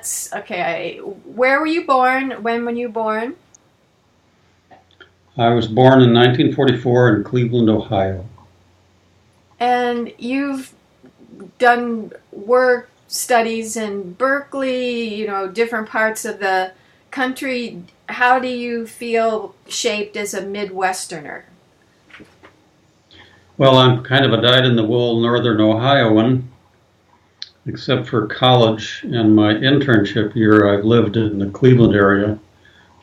that's okay. Where were you born? When were you born? I was born in 1944 in Cleveland, Ohio. And you've done work studies in Berkeley, different parts of the country. How do you feel shaped as a Midwesterner? Well, I'm kind of a dyed-in-the-wool Northern Ohioan, except for college and my internship year. I've lived in the Cleveland area.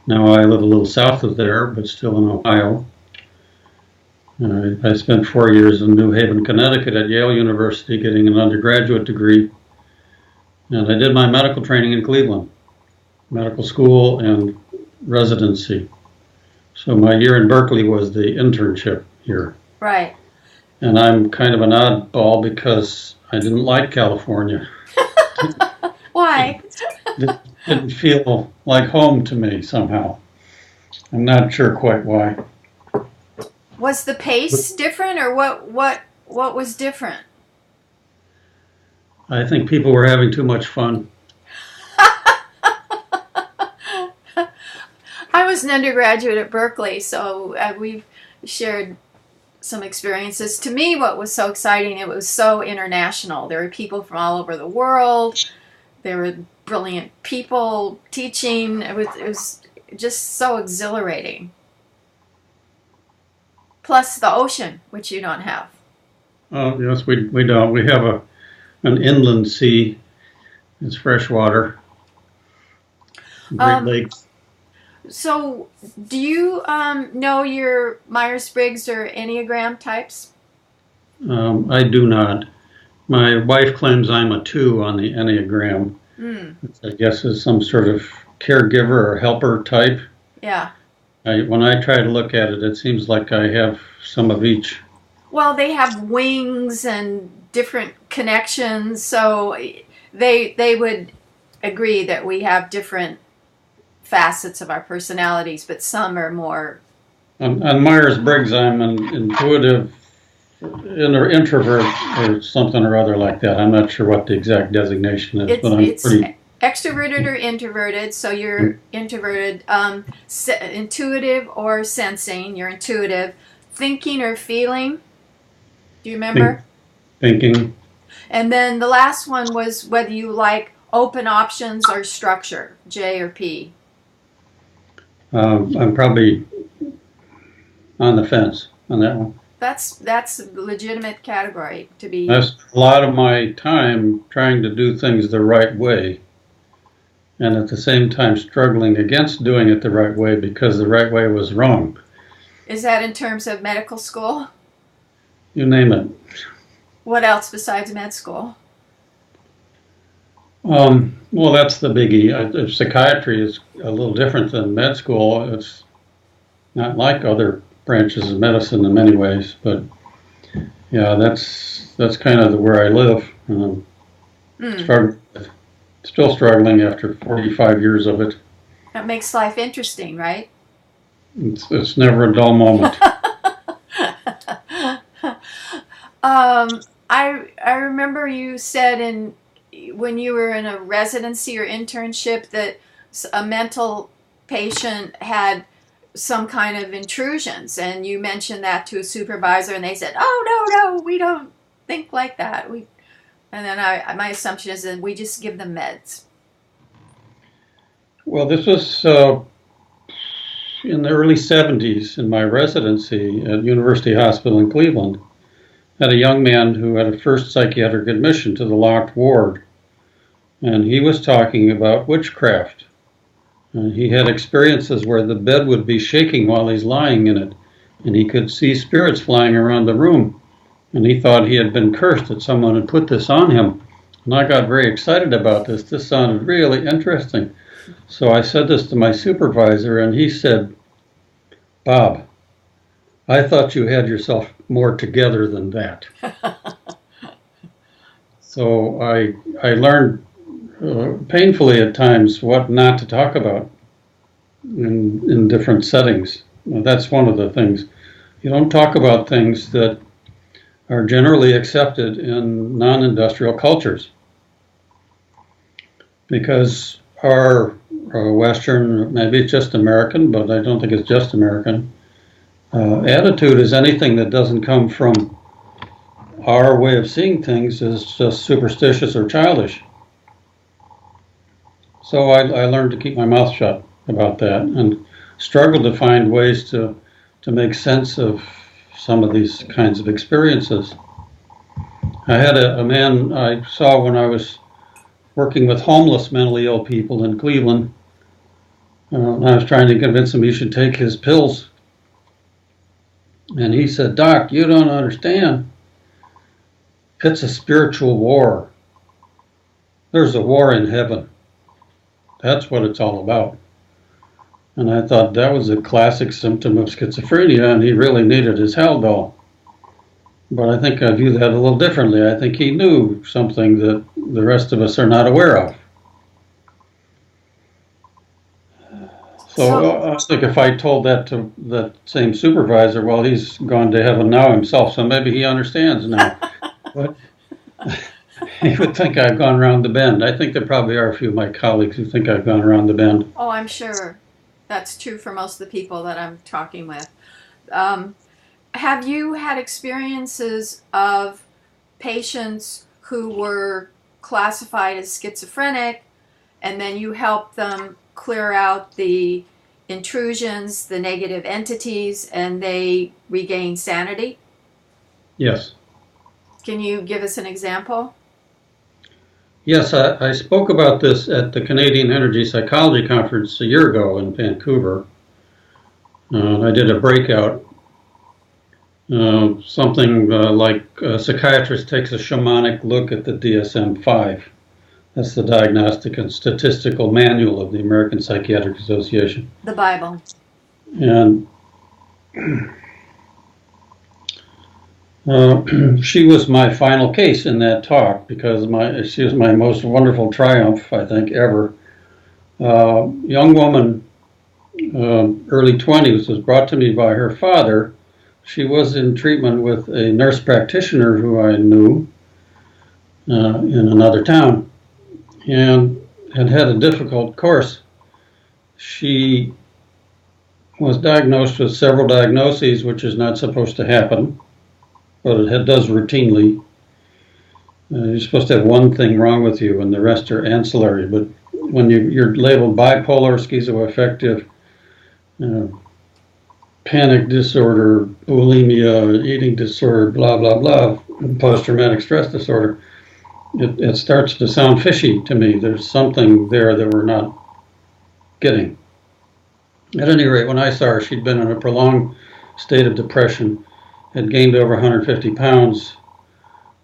Now I live a little south of there, but still in Ohio. I spent 4 years in New Haven, Connecticut at Yale University getting an undergraduate degree. And I did my medical training in Cleveland, medical school and residency. So my year in Berkeley was the internship year. Right. And I'm kind of an oddball because I didn't like California. Why? It didn't feel like home to me somehow. I'm not sure quite why. Was the pace different, or what was different? I think people were having too much fun. I was an undergraduate at Berkeley, so we've shared some experiences. To me, what was so exciting, it was so international. There were people from all over the world. There were brilliant people teaching. It was just so exhilarating. Plus the ocean, which you don't have. Oh, yes, we don't. We have an inland sea. It's freshwater. Great lakes. So, do you know your Myers-Briggs or Enneagram types? I do not. My wife claims I'm a 2 on the Enneagram, which I guess is some sort of caregiver or helper type. Yeah. When I try to look at it, it seems like I have some of each. Well, they have wings and different connections, so they would agree that we have different facets of our personalities, but some are more. On Myers-Briggs, I'm an intuitive introvert or something or other like that. I'm not sure what the exact designation is, but I'm pretty extroverted or introverted. So you're introverted, intuitive or sensing. You're intuitive, thinking or feeling. Do you remember? Thinking. And then the last one was whether you like open options or structure, J or P. I'm probably on the fence on that one. That's a legitimate category to be. I spent a lot of my time trying to do things the right way, and at the same time struggling against doing it the right way because the right way was wrong. Is that in terms of medical school? You name it. What else besides med school? Well, that's the biggie. Psychiatry is a little different than med school. It's not like other branches of medicine in many ways, but yeah, that's kind of where I live. Still struggling after 45 years of it. That makes life interesting, right? It's never a dull moment. I remember you said when you were in a residency or internship that a mental patient had some kind of intrusions, and you mentioned that to a supervisor, and they said, "Oh no, we don't think like that." And then my assumption is that we just give them meds. Well, this was in the early 70s in my residency at University Hospital in Cleveland. I had a young man who had a first psychiatric admission to the locked ward, and he was talking about witchcraft. And he had experiences where the bed would be shaking while he's lying in it, and he could see spirits flying around the room. And he thought he had been cursed, that someone had put this on him. And I got very excited about this. This sounded really interesting. So I said this to my supervisor, and he said, "Bob, I thought you had yourself more together than that." So I learned painfully at times what not to talk about in different settings. That's one of the things. You don't talk about things that are generally accepted in non-industrial cultures, because our Western, maybe it's just American, but I don't think it's just American, attitude is anything that doesn't come from our way of seeing things is just superstitious or childish. So I learned to keep my mouth shut about that and struggled to find ways to make sense of some of these kinds of experiences. I had a man I saw when I was working with homeless mentally ill people in Cleveland. I was trying to convince him he should take his pills. And he said, "Doc, you don't understand. It's a spiritual war. There's a war in heaven. That's what it's all about." And I thought that was a classic symptom of schizophrenia, and he really needed his Haldol. But I think I view that a little differently. I think he knew something that the rest of us are not aware of. So I think if I told that to that same supervisor, well, he's gone to heaven now himself, so maybe he understands now. But he would think I've gone around the bend. I think there probably are a few of my colleagues who think I've gone around the bend. Oh, I'm sure that's true for most of the people that I'm talking with. Have you had experiences of patients who were classified as schizophrenic, and then you helped them clear out the intrusions, the negative entities, and they regain sanity? Yes. Can you give us an example? Yes, I spoke about this at the Canadian Energy Psychology Conference a year ago in Vancouver. I did a breakout, something like a psychiatrist takes a shamanic look at the DSM-5. That's the Diagnostic and Statistical Manual of the American Psychiatric Association. The Bible. And she was my final case in that talk because she was my most wonderful triumph, I think, ever. Young woman, early 20s, was brought to me by her father. She was in treatment with a nurse practitioner who I knew in another town, and had a difficult course. She was diagnosed with several diagnoses, which is not supposed to happen, but it does routinely. You're supposed to have one thing wrong with you, and the rest are ancillary. But when you're labeled bipolar, schizoaffective, panic disorder, bulimia, eating disorder, blah, blah, blah, post-traumatic stress disorder, it starts to sound fishy to me. There's something there that we're not getting. At any rate, when I saw her, she'd been in a prolonged state of depression, had gained over 150 pounds,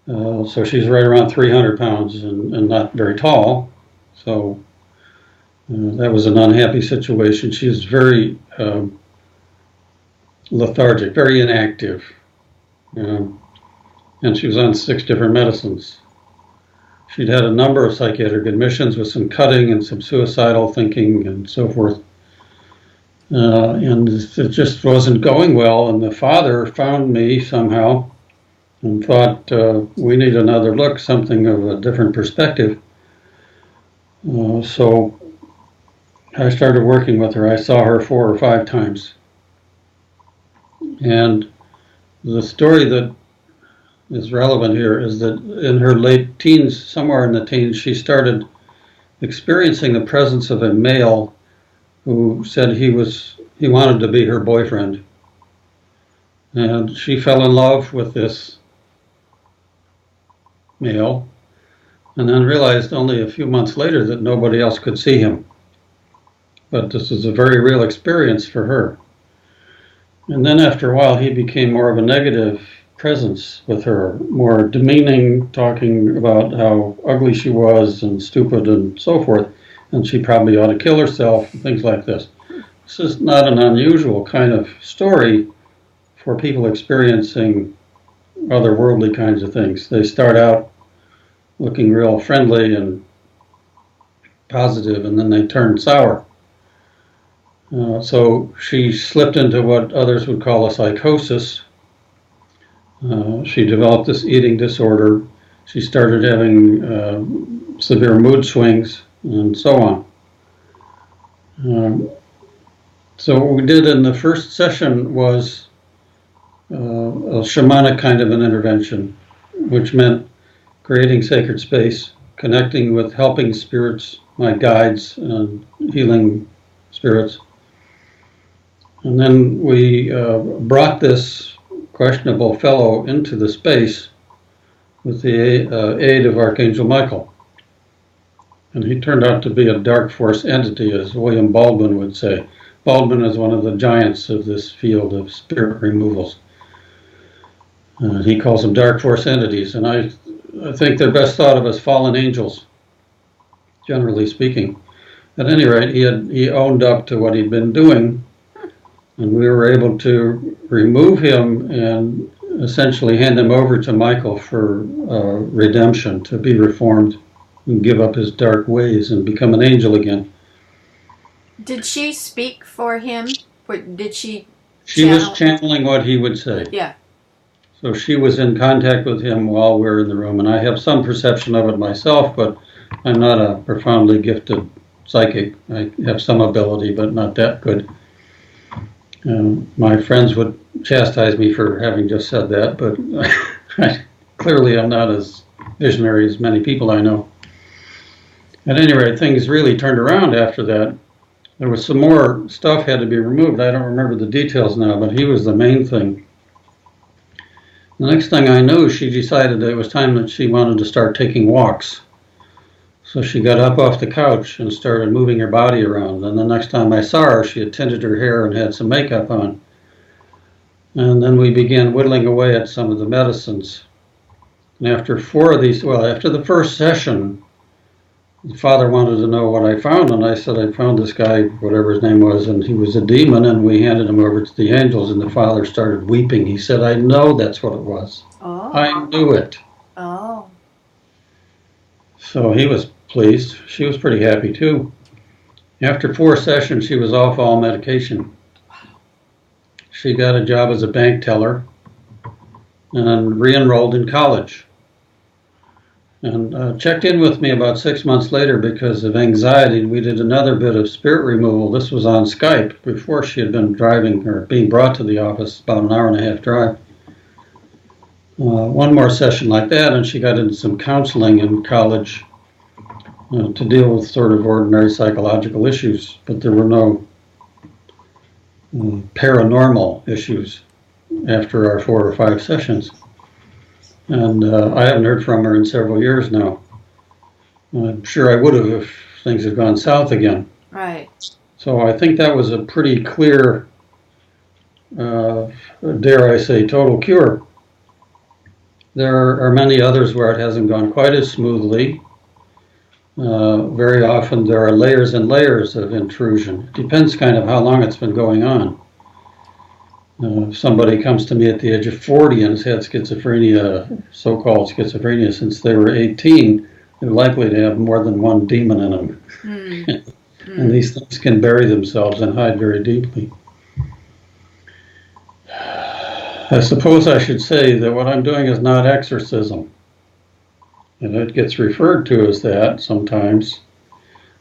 so she's right around 300 pounds and not very tall. So that was an unhappy situation. She was very lethargic, very inactive, and she was on 6 different medicines. She'd had a number of psychiatric admissions with some cutting and some suicidal thinking and so forth. And it just wasn't going well. And the father found me somehow and thought, we need another look, something of a different perspective. So I started working with her. I saw her 4 or 5 times. And the story that is relevant here is that in her late teens, somewhere in the teens, she started experiencing the presence of a male who said he wanted to be her boyfriend. And she fell in love with this male, and then realized only a few months later that nobody else could see him. But this was a very real experience for her. And then after a while, he became more of a negative presence with her, more demeaning, talking about how ugly she was and stupid and so forth, and she probably ought to kill herself, and things like this. This is not an unusual kind of story for people experiencing otherworldly kinds of things. They start out looking real friendly and positive, and then they turn sour. So she slipped into what others would call a psychosis. She developed this eating disorder. She started having severe mood swings. and so on. So what we did in the first session was a shamanic kind of an intervention, which meant creating sacred space, connecting with helping spirits, my guides, and healing spirits. And then we brought this questionable fellow into the space with the aid of Archangel Michael. And he turned out to be a dark force entity, as William Baldwin would say. Baldwin is one of the giants of this field of spirit removals. He calls them dark force entities, and I think they're best thought of as fallen angels, generally speaking. At any rate, he owned up to what he'd been doing, and we were able to remove him and essentially hand him over to Michael for redemption, to be reformed and give up his dark ways and become an angel again. Did she speak for him? Did she? She was channeling what he would say. Yeah. So she was in contact with him while we were in the room, and I have some perception of it myself, but I'm not a profoundly gifted psychic. I have some ability, but not that good. My friends would chastise me for having just said that, but clearly I'm not as visionary as many people I know. At any rate, things really turned around after that. There was some more stuff had to be removed. I don't remember the details now, but he was the main thing. The next thing I knew, she decided that it was time that she wanted to start taking walks. So she got up off the couch and started moving her body around. And the next time I saw her, she had tinted her hair and had some makeup on. And then we began whittling away at some of the medicines. And after after the first session, the father wanted to know what I found, and I said I found this guy, whatever his name was, and he was a demon, and we handed him over to the angels, and the father started weeping. He said, I know that's what it was. Oh. I knew it. Oh. So he was pleased. She was pretty happy, too. After 4 sessions, she was off all medication. She got a job as a bank teller and re-enrolled in college. And checked in with me about 6 months later because of anxiety. We did another bit of spirit removal. This was on Skype before she had been driving or being brought to the office, about an hour and a half drive. One more session like that, and she got into some counseling in college to deal with sort of ordinary psychological issues, but there were no paranormal issues after our 4 or 5 sessions. And I haven't heard from her in several years now. I'm sure I would have if things had gone south again. Right. So I think that was a pretty clear, dare I say, total cure. There are many others where it hasn't gone quite as smoothly. Very often there are layers and layers of intrusion. It depends kind of how long it's been going on. If somebody comes to me at the age of 40 and has had schizophrenia, so-called schizophrenia, since they were 18, they're likely to have more than one demon in them. And these things can bury themselves and hide very deeply. I suppose I should say that what I'm doing is not exorcism. And it gets referred to as that sometimes,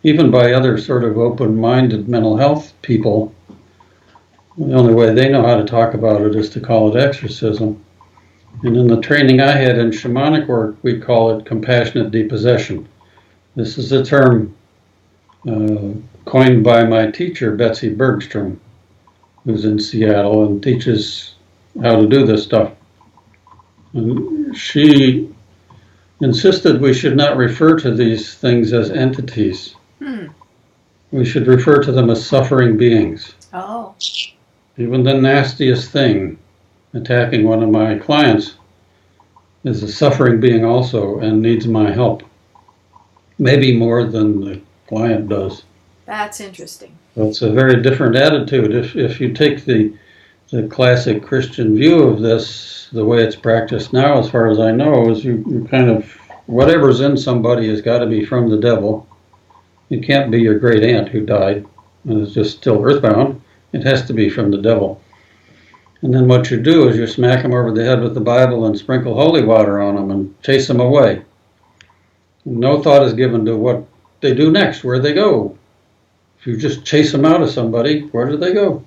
even by other sort of open-minded mental health people. The only way they know how to talk about it is to call it exorcism. And in the training I had in shamanic work, we call it compassionate depossession. This is a term coined by my teacher, Betsy Bergstrom, who's in Seattle and teaches how to do this stuff. And she insisted we should not refer to these things as entities. We should refer to them as suffering beings. Oh. Even the nastiest thing attacking one of my clients is a suffering being also and needs my help. Maybe more than the client does. That's interesting. So it's a very different attitude. If you take the classic Christian view of this, the way it's practiced now, as far as I know, is you kind of, whatever's in somebody has got to be from the devil. It can't be your great aunt who died and is just still earthbound. It has to be from the devil. And then what you do is you smack them over the head with the Bible and sprinkle holy water on them and chase them away. No thought is given to what they do next? Where do they go? If you just chase them out of somebody, where do they go?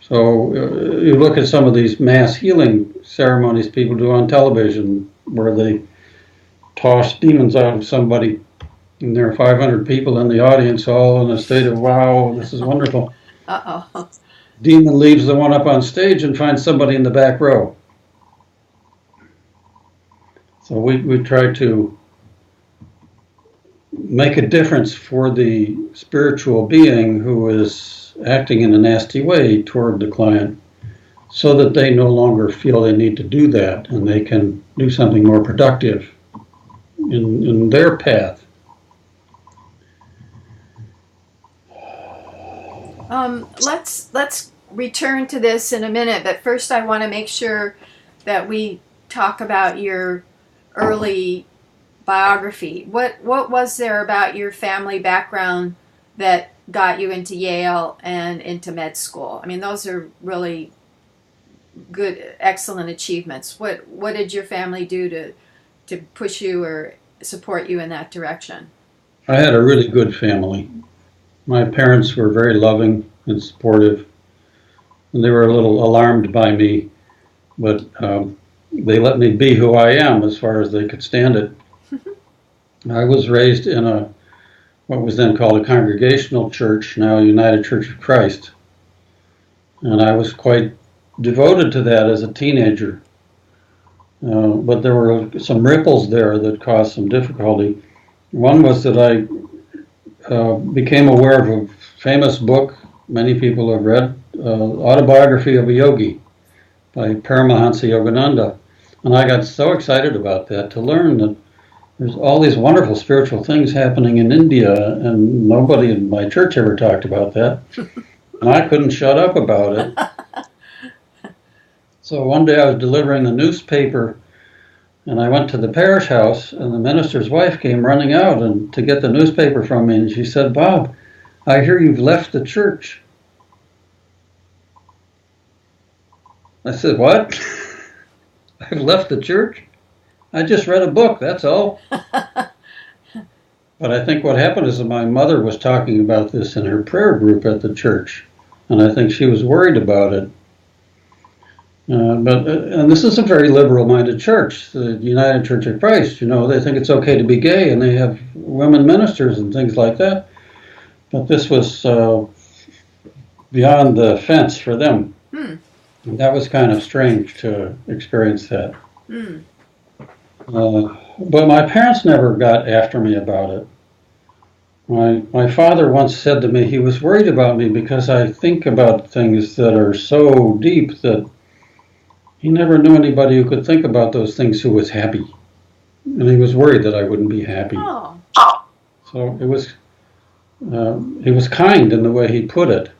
So you look at some of these mass healing ceremonies people do on television where they toss demons out of somebody, and there are 500 people in the audience all in a state of, wow, this is wonderful. Uh-oh. Demon leaves the one up on stage and finds somebody in the back row. So we try to make a difference for the spiritual being who is acting in a nasty way toward the client, so that they no longer feel they need to do that and they can do something more productive in their path. Let's return to this in a minute, but first I want to make sure that we talk about your early biography. What was there about your family background that got you into Yale and into med school? I mean, those are really good, excellent achievements. What did your family do to push you or support you in that direction? I had a really good family. My parents were very loving and supportive, and they were a little alarmed by me, but they let me be who I am as far as they could stand it. I was raised in what was then called a congregational church, now United Church of Christ, and I was quite devoted to that as a teenager. But there were some ripples there that caused some difficulty. One was that I became aware of a famous book many people have read, Autobiography of a Yogi by Paramahansa Yogananda. And I got so excited about that, to learn that there's all these wonderful spiritual things happening in India, and nobody in my church ever talked about that. And I couldn't shut up about it. So one day I was delivering the newspaper, and I went to the parish house, and the minister's wife came running out and to get the newspaper from me, and she said, "Bob, I hear you've left the church." I said, "What? I've left the church? I just read a book, that's all." But I think what happened is that my mother was talking about this in her prayer group at the church, and I think she was worried about it. And this is a very liberal-minded church, the United Church of Christ. You know, they think it's okay to be gay, and they have women ministers and things like that. But this was beyond the fence for them. And that was kind of strange to experience that. But my parents never got after me about it. My father once said to me he was worried about me because I think about things that are so deep that he never knew anybody who could think about those things who was happy. And he was worried that I wouldn't be happy. Oh. So he was kind in the way he put it.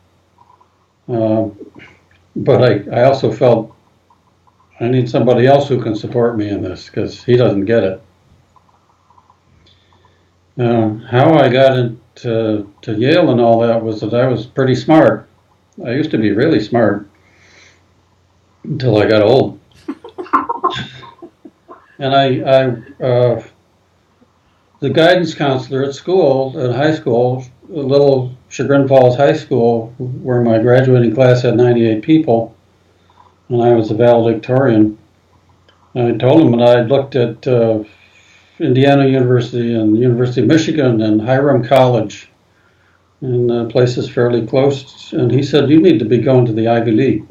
But I also felt I need somebody else who can support me in this, because he doesn't get it. How I got into Yale and all that was that I was pretty smart. I used to be really smart until I got old. And the guidance counselor at school, at high school, little Chagrin Falls High School, where my graduating class had 98 people, and I was a valedictorian, I told him that I had looked at Indiana University and the University of Michigan and Hiram College and places fairly close, and he said, "You need to be going to the Ivy League."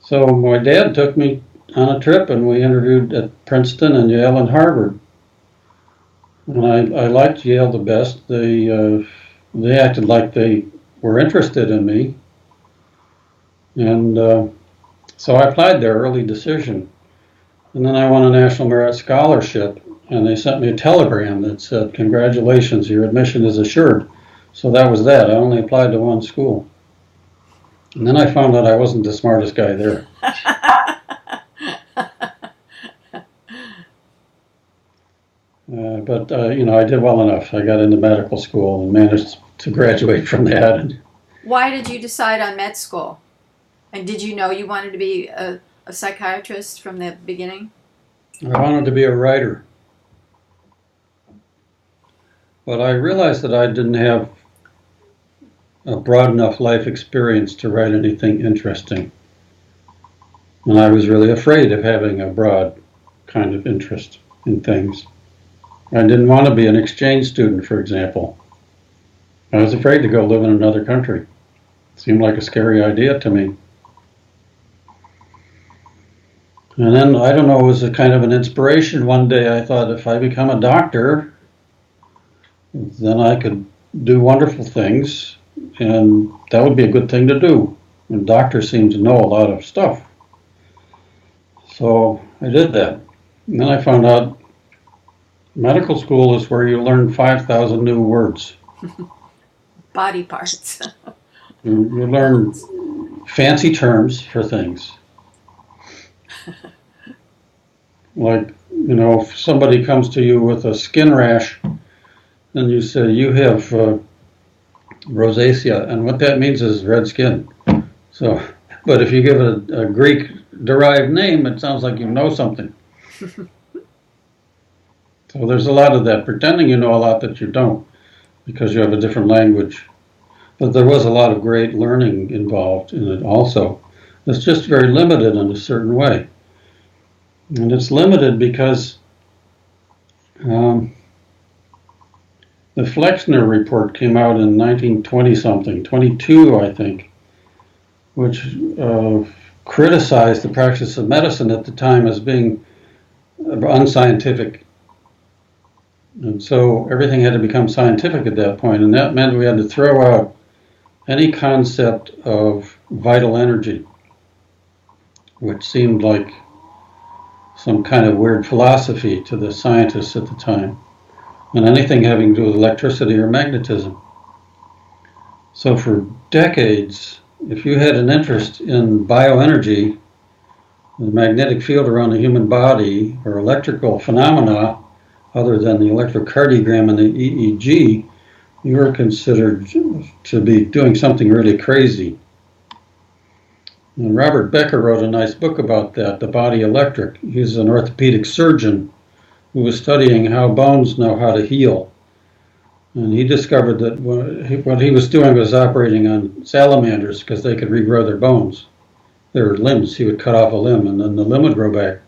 So my dad took me on a trip, and we interviewed at Princeton and Yale and Harvard. And I liked Yale the best. They acted like they were interested in me. And so I applied there, early decision. And then I won a National Merit Scholarship, and they sent me a telegram that said, "Congratulations, your admission is assured." So that was that. I only applied to one school. And then I found out I wasn't the smartest guy there. But I did well enough. I got into medical school and managed to graduate from that. Why did you decide on med school? And did you know you wanted to be a psychiatrist from the beginning? I wanted to be a writer. But I realized that I didn't have a broad enough life experience to write anything interesting. And I was really afraid of having a broad kind of interest in things. I didn't want to be an exchange student, for example. I was afraid to go live in another country. It seemed like a scary idea to me. And then, I don't know, it was a kind of an inspiration. One day I thought, if I become a doctor, then I could do wonderful things, and that would be a good thing to do. And doctors seem to know a lot of stuff. So I did that. And then I found out medical school is where you learn 5,000 new words. Body parts. You learn fancy terms for things. Like, if somebody comes to you with a skin rash, and you say, you have rosacea, and what that means is red skin. So, but if you give it a Greek-derived name, it sounds like you know something. So there's a lot of that, pretending you know a lot that you don't, because you have a different language. But there was a lot of great learning involved in it also. It's just very limited in a certain way. And it's limited because the Flexner report came out in 1920-something, 22, I think, which criticized the practice of medicine at the time as being unscientific. And so everything had to become scientific at that point, and that meant we had to throw out any concept of vital energy, which seemed like some kind of weird philosophy to the scientists at the time, and anything having to do with electricity or magnetism. So for decades, if you had an interest in bioenergy, the magnetic field around the human body, or electrical phenomena other than the electrocardiogram and the EEG, you were considered to be doing something really crazy. And Robert Becker wrote a nice book about that, The Body Electric. He's an orthopedic surgeon who was studying how bones know how to heal. And he discovered that what he was doing was operating on salamanders because they could regrow their bones, their limbs. He would cut off a limb and then the limb would grow back.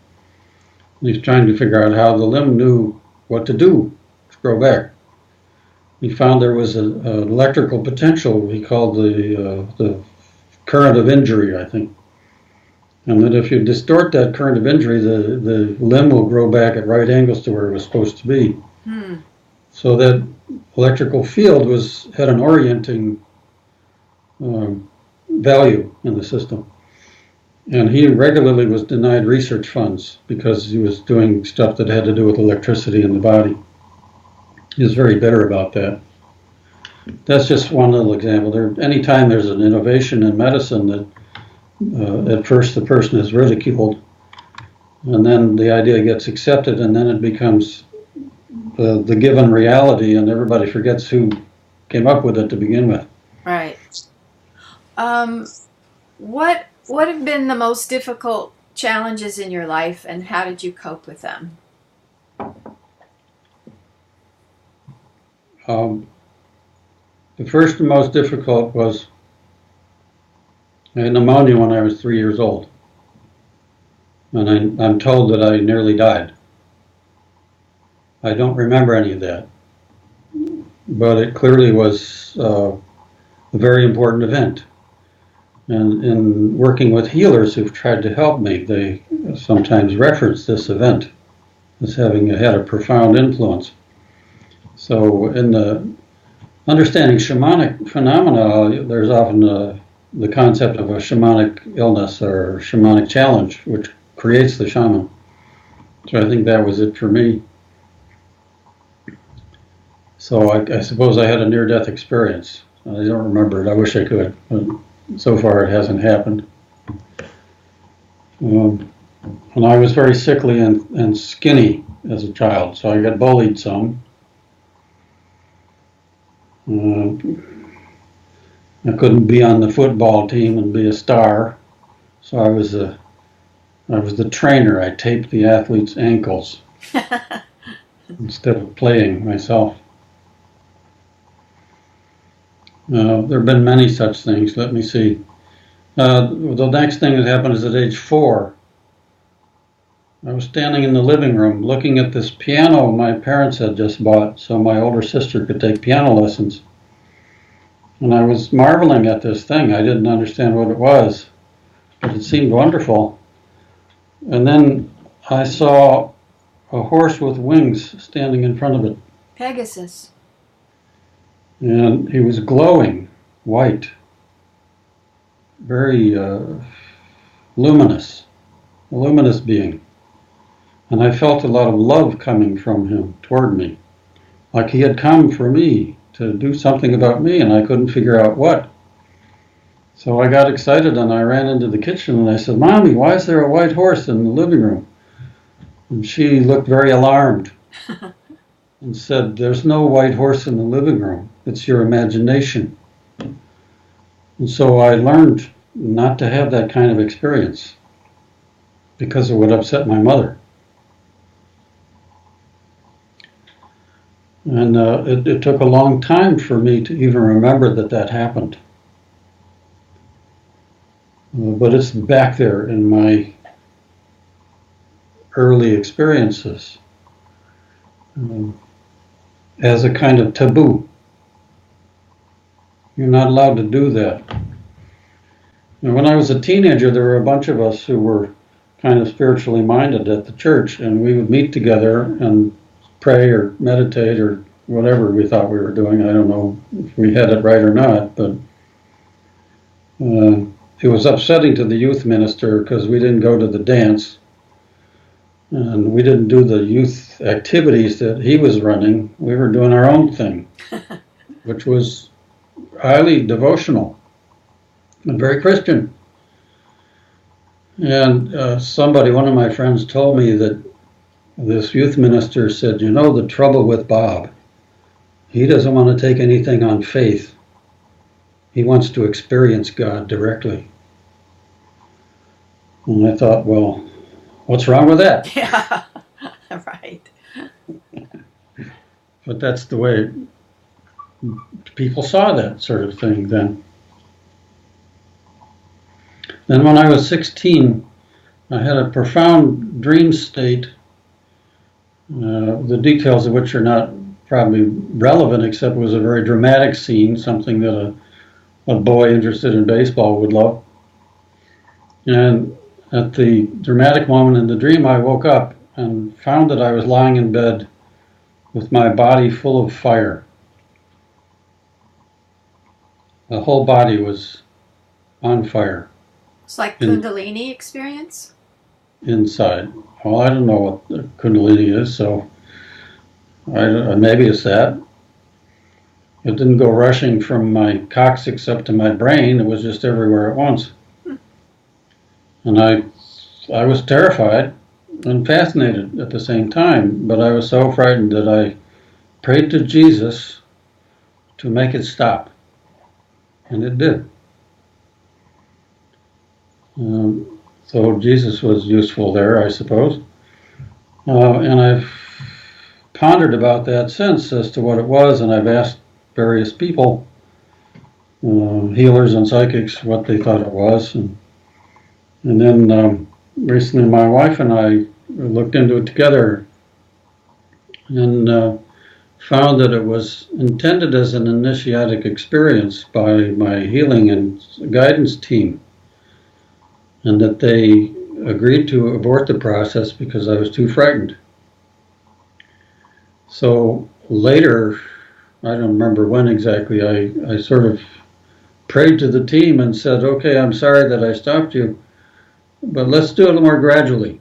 And he's trying to figure out how the limb knew what to do to grow back. He found there was an electrical potential he called the current of injury, I think. And that if you distort that current of injury, the limb will grow back at right angles to where it was supposed to be. So that electrical field had an orienting value in the system. And he regularly was denied research funds because he was doing stuff that had to do with electricity in the body. He was very bitter about that. That's just one little example. Anytime there's an innovation in medicine that at first the person is ridiculed, and then the idea gets accepted, and then it becomes the given reality, and everybody forgets who came up with it to begin with. Right. What have been the most difficult challenges in your life, and how did you cope with them? The first and most difficult was I had pneumonia when I was 3 years old. And I'm told that I nearly died. I don't remember any of that. But it clearly was a very important event. And in working with healers who've tried to help me, they sometimes reference this event as having had a profound influence. So in the understanding shamanic phenomena, there's often the concept of a shamanic illness or shamanic challenge, which creates the shaman. So I think that was it for me. So I suppose I had a near-death experience. I don't remember it. I wish I could, but so far it hasn't happened. And I was very sickly and skinny as a child, so I got bullied some. I couldn't be on the football team and be a star, so I was the trainer. I taped the athletes' ankles instead of playing myself. There have been many such things. Let me see. The next thing that happened is at age 4. I was standing in the living room looking at this piano my parents had just bought so my older sister could take piano lessons. And I was marveling at this thing. I didn't understand what it was, but it seemed wonderful. And then I saw a horse with wings standing in front of it. Pegasus. And he was glowing white, very luminous, a luminous being. And I felt a lot of love coming from him toward me, like he had come for me to do something about me, and I couldn't figure out what. So I got excited and I ran into the kitchen and I said, "Mommy, why is there a white horse in the living room?" And she looked very alarmed and said, "There's no white horse in the living room. It's your imagination." And so I learned not to have that kind of experience because it would upset my mother. And it took a long time for me to even remember that happened. But it's back there in my early experiences as a kind of taboo. You're not allowed to do that. And when I was a teenager, there were a bunch of us who were kind of spiritually minded at the church, and we would meet together and pray or meditate or whatever we thought we were doing. I don't know if we had it right or not, but it was upsetting to the youth minister because we didn't go to the dance and we didn't do the youth activities that he was running. We were doing our own thing, which was highly devotional and very Christian. And one of my friends told me that this youth minister said, "You know the trouble with Bob? He doesn't want to take anything on faith. He wants to experience God directly." And I thought, well, what's wrong with that? Yeah, right. But that's the way people saw that sort of thing then. Then when I was 16, I had a profound dream state, the details of which are not probably relevant, except it was a very dramatic scene, something that a boy interested in baseball would love. And at the dramatic moment in the dream, I woke up and found that I was lying in bed with my body full of fire. The whole body was on fire. It's like Kundalini experience? Inside. Well, I don't know what the Kundalini is, so maybe it's that. It didn't go rushing from my coccyx up to my brain. It was just everywhere at once. And I was terrified and fascinated at the same time, but I was so frightened that I prayed to Jesus to make it stop. And it did. So Jesus was useful there, I suppose. And I've pondered about that since as to what it was, and I've asked various people, healers and psychics, what they thought it was. And then recently my wife and I looked into it together and found that it was intended as an initiatic experience by my healing and guidance team, and that they agreed to abort the process because I was too frightened. So later, I don't remember when exactly, I sort of prayed to the team and said, "Okay, I'm sorry that I stopped you, but let's do it more gradually."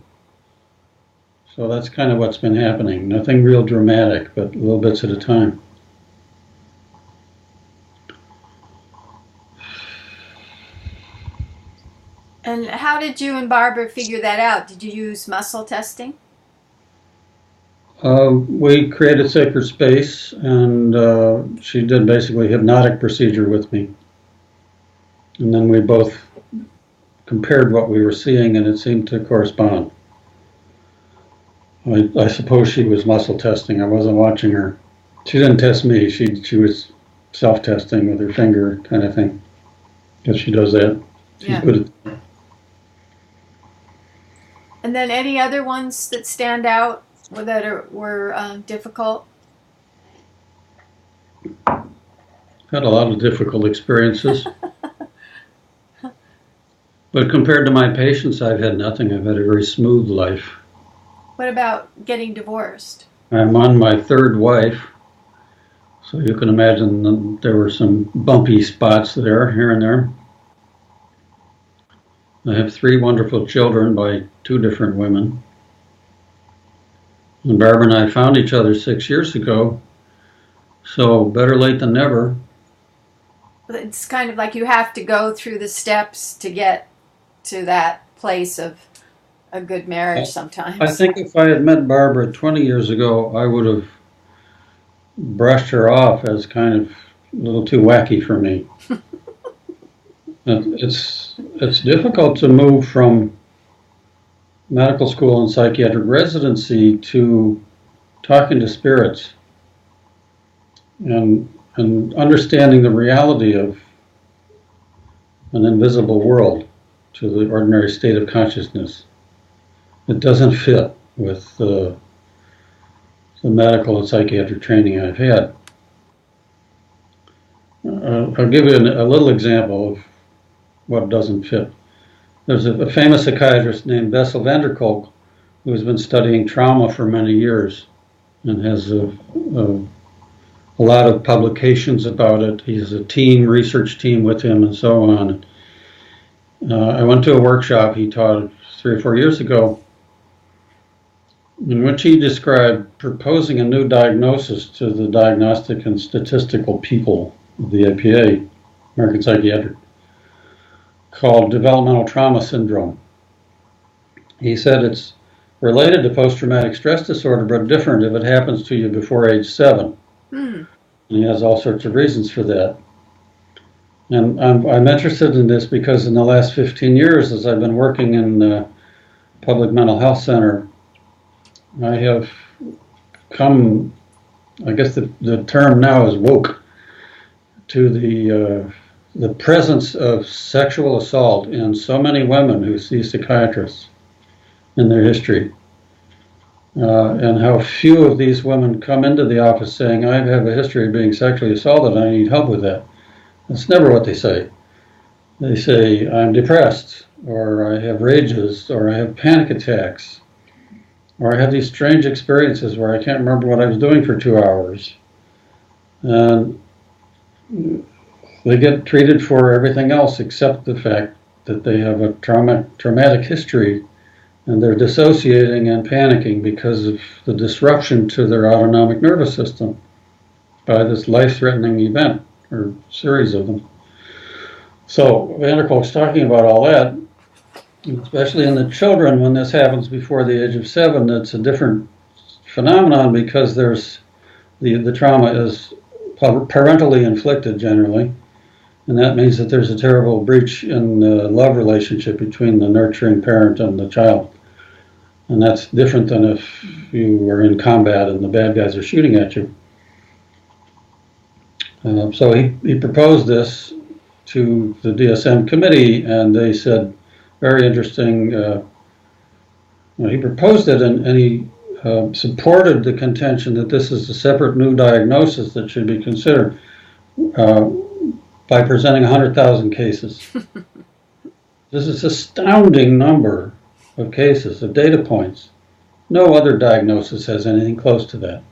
So that's kind of what's been happening. Nothing real dramatic, but little bits at a time. And how did you and Barbara figure that out? Did you use muscle testing? We created sacred space, and she did basically a hypnotic procedure with me. And then we both compared what we were seeing, and it seemed to correspond. I suppose she was muscle testing. I wasn't watching her. She didn't test me. She was self-testing with her finger kind of thing, because she does that. She's good at that. And then any other ones that stand out that were difficult? Had a lot of difficult experiences. But compared to my patients, I've had nothing. I've had a very smooth life. What about getting divorced? I'm on my third wife, so you can imagine that there were some bumpy spots there, here and there. I have 3 wonderful children by 2 different women. And Barbara and I found each other 6 years ago, so better late than never. It's kind of like you have to go through the steps to get to that place of a good marriage sometimes. I think if I had met Barbara 20 years ago, I would have brushed her off as kind of a little too wacky for me. It's difficult to move from medical school and psychiatric residency to talking to spirits and understanding the reality of an invisible world to the ordinary state of consciousness. It doesn't fit with the medical and psychiatric training I've had. I'll give you a little example of what doesn't fit. There's a famous psychiatrist named Bessel van der Kolk who has been studying trauma for many years and has a lot of publications about it. He has a research team with him and so on. I went to a workshop he taught 3 or 4 years ago in which he described proposing a new diagnosis to the diagnostic and statistical people of the APA, American Psychiatric, called developmental trauma syndrome. He said it's related to post-traumatic stress disorder, but different if it happens to you before age 7. And he has all sorts of reasons for that. And I'm interested in this because in the last 15 years, as I've been working in the public mental health center, I have come, I guess the term now is woke, to the presence of sexual assault in so many women who see psychiatrists in their history. And how few of these women come into the office saying, I have a history of being sexually assaulted, I need help with that. That's never what they say. They say, I'm depressed, or I have rages, or I have panic attacks, or I have these strange experiences where I can't remember what I was doing for 2 hours. And they get treated for everything else except the fact that they have a traumatic history, and they're dissociating and panicking because of the disruption to their autonomic nervous system by this life-threatening event, or series of them. So van der Kolk's talking about all that, especially in the children. When this happens before the age of 7, it's a different phenomenon because there's the trauma is parentally inflicted generally, and that means that there's a terrible breach in the love relationship between the nurturing parent and the child. And that's different than if you were in combat and the bad guys are shooting at you. So he proposed this to the DSM committee, and they said, very interesting. He proposed it, and he supported the contention that this is a separate new diagnosis that should be considered by presenting 100,000 cases. This is an astounding number of cases, of data points. No other diagnosis has anything close to that.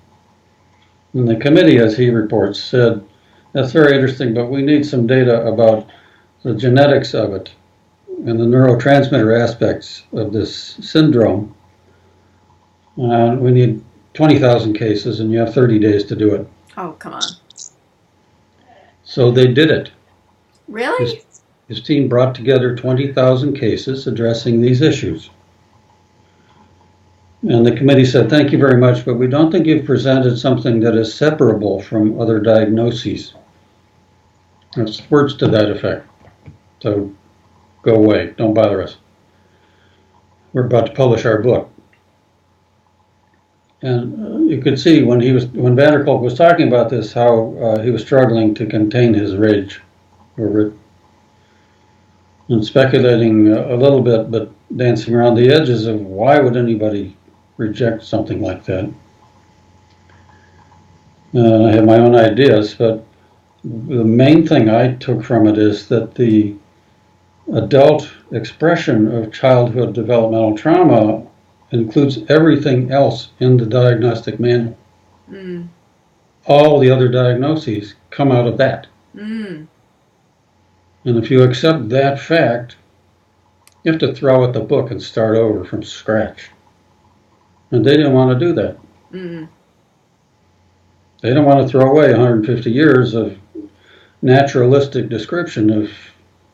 And the committee, as he reports, said, that's very interesting, but we need some data about the genetics of it and the neurotransmitter aspects of this syndrome. We need 20,000 cases, and you have 30 days to do it. Oh, come on. So they did it. Really? His team brought together 20,000 cases addressing these issues. And the committee said, thank you very much, but we don't think you've presented something that is separable from other diagnoses. That's words to that effect. So go away, don't bother us. We're about to publish our book. And you could see when Van der Kolk was talking about this, how he was struggling to contain his rage over it, and speculating a little bit, but dancing around the edges of why would anybody reject something like that. I have my own ideas, but the main thing I took from it is that the adult expression of childhood developmental trauma includes everything else in the diagnostic manual. Mm. All the other diagnoses come out of that. Mm. And if you accept that fact, you have to throw out the book and start over from scratch. And they didn't want to do that. Mm. They don't want to throw away 150 years of naturalistic description of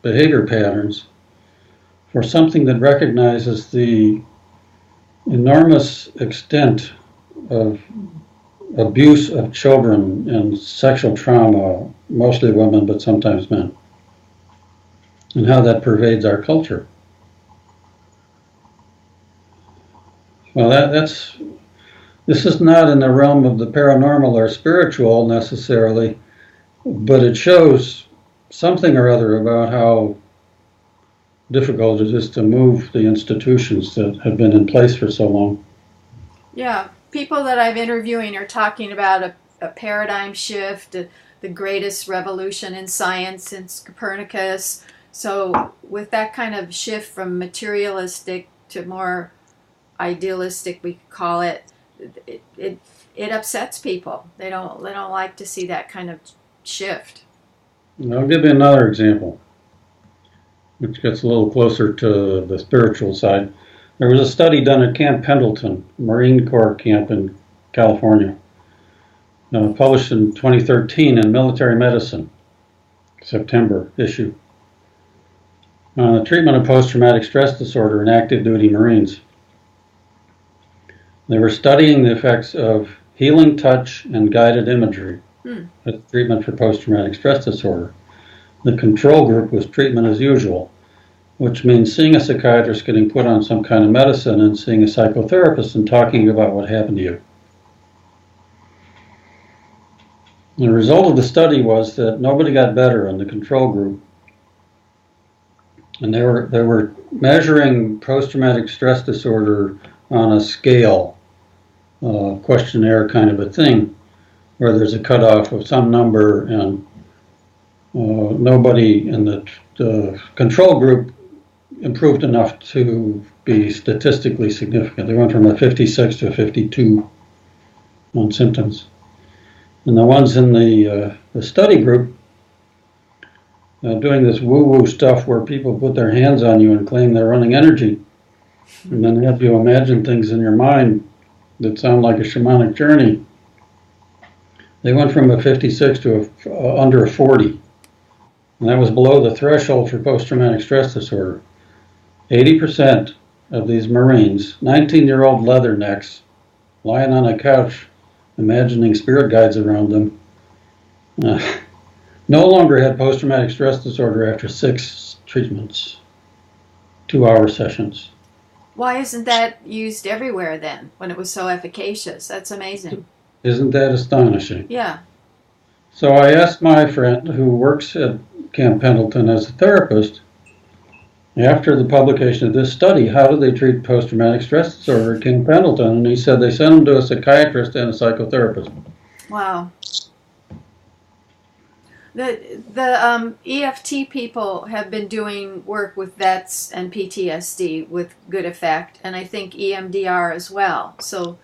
behavior patterns for something that recognizes the enormous extent of abuse of children and sexual trauma, mostly women, but sometimes men, and how that pervades our culture. Well, this is not in the realm of the paranormal or spiritual necessarily, but it shows something or other about how difficult it is to move the institutions that have been in place for so long. Yeah, people that I'm interviewing are talking about a paradigm shift, the greatest revolution in science since Copernicus. So with that kind of shift from materialistic to more idealistic, we could call it, it upsets people. They don't like to see that kind of shift. I'll give you another example, which gets a little closer to the spiritual side. There was a study done at Camp Pendleton, Marine Corps camp in California, published in 2013 in Military Medicine, September issue, on the treatment of post-traumatic stress disorder in active duty Marines. They were studying the effects of healing touch and guided imagery as treatment for post-traumatic stress disorder. The control group was treatment as usual, which means seeing a psychiatrist, getting put on some kind of medicine, and seeing a psychotherapist and talking about what happened to you. The result of the study was that nobody got better in the control group. And they were measuring post-traumatic stress disorder on a scale, questionnaire kind of a thing, where there's a cutoff of some number, and nobody in the control group improved enough to be statistically significant. They went from a 56 to a 52 on symptoms. And the ones in the study group doing this woo-woo stuff where people put their hands on you and claim they're running energy, and then have you imagine things in your mind that sound like a shamanic journey. They went from a 56 to under a 40. And that was below the threshold for post-traumatic stress disorder. 80% of these Marines, 19-year-old leathernecks, lying on a couch, imagining spirit guides around them, no longer had post-traumatic stress disorder after 6 treatments, 2-hour sessions. Why isn't that used everywhere then, when it was so efficacious? That's amazing. Isn't that astonishing? Yeah. So I asked my friend who works at Camp Pendleton as a therapist, after the publication of this study, how do they treat post-traumatic stress disorder at Camp Pendleton? And he said they sent them to a psychiatrist and a psychotherapist. Wow. The EFT people have been doing work with vets and PTSD with good effect, and I think EMDR as well. So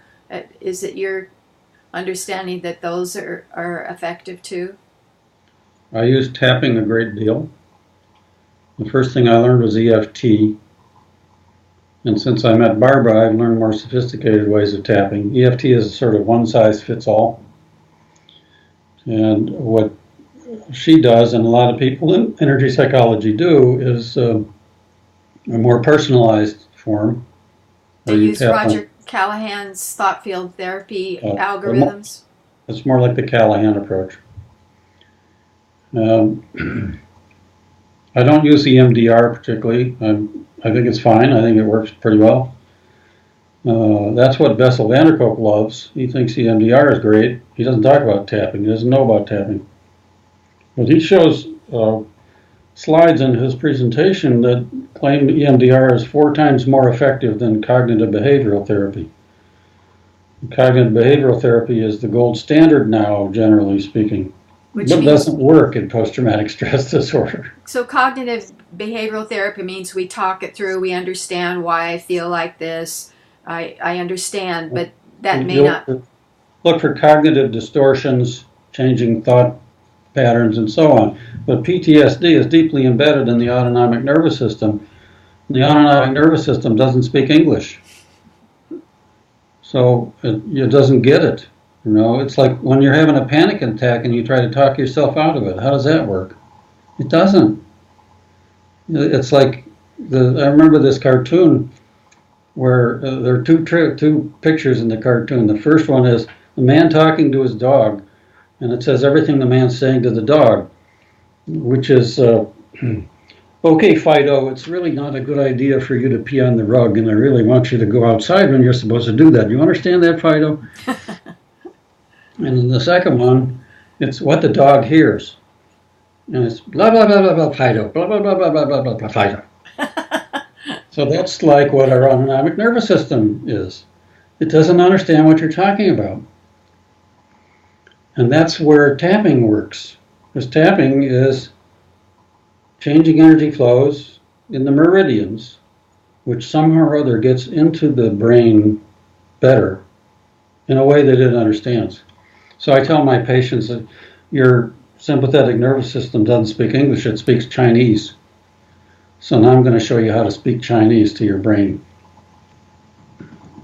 is it your understanding that those are effective too? I use tapping a great deal. The first thing I learned was EFT. And since I met Barbara, I've learned more sophisticated ways of tapping. EFT is a sort of one-size-fits-all. And what she does, and a lot of people in energy psychology do, is a more personalized form. They use Roger Callahan's thought field therapy algorithms. It's more like the Callahan approach. I don't use EMDR particularly. I think it's fine. I think it works pretty well. That's what Bessel van der Kolk loves. He thinks EMDR is great. He doesn't talk about tapping. He doesn't know about tapping. But he shows slides in his presentation that claim EMDR is 4 times more effective than cognitive behavioral therapy. Cognitive behavioral therapy is the gold standard now, generally speaking. But it doesn't work in post-traumatic stress disorder. So cognitive behavioral therapy means we talk it through, we understand why I feel like this, I understand, but that may not... Look for cognitive distortions, changing thought patterns, and so on. But PTSD is deeply embedded in the autonomic nervous system. The autonomic nervous system doesn't speak English. So it doesn't get it. You know, it's like when you're having a panic attack and you try to talk yourself out of it. How does that work? It doesn't. It's like I remember this cartoon where there are two pictures in the cartoon. The first one is a man talking to his dog, and it says everything the man's saying to the dog, which is, okay, Fido, it's really not a good idea for you to pee on the rug, and I really want you to go outside when you're supposed to do that. You understand that, Fido? And in the second one, it's what the dog hears. And it's blah, blah, blah, blah, blah, Fido, blah, blah, blah, blah, blah, blah, blah, blah, Fido. So that's like what our autonomic nervous system is. It doesn't understand what you're talking about. And that's where tapping works. Because tapping is changing energy flows in the meridians, which somehow or other gets into the brain better in a way that it understands. So I tell my patients that your sympathetic nervous system doesn't speak English, it speaks Chinese. So now I'm going to show you how to speak Chinese to your brain.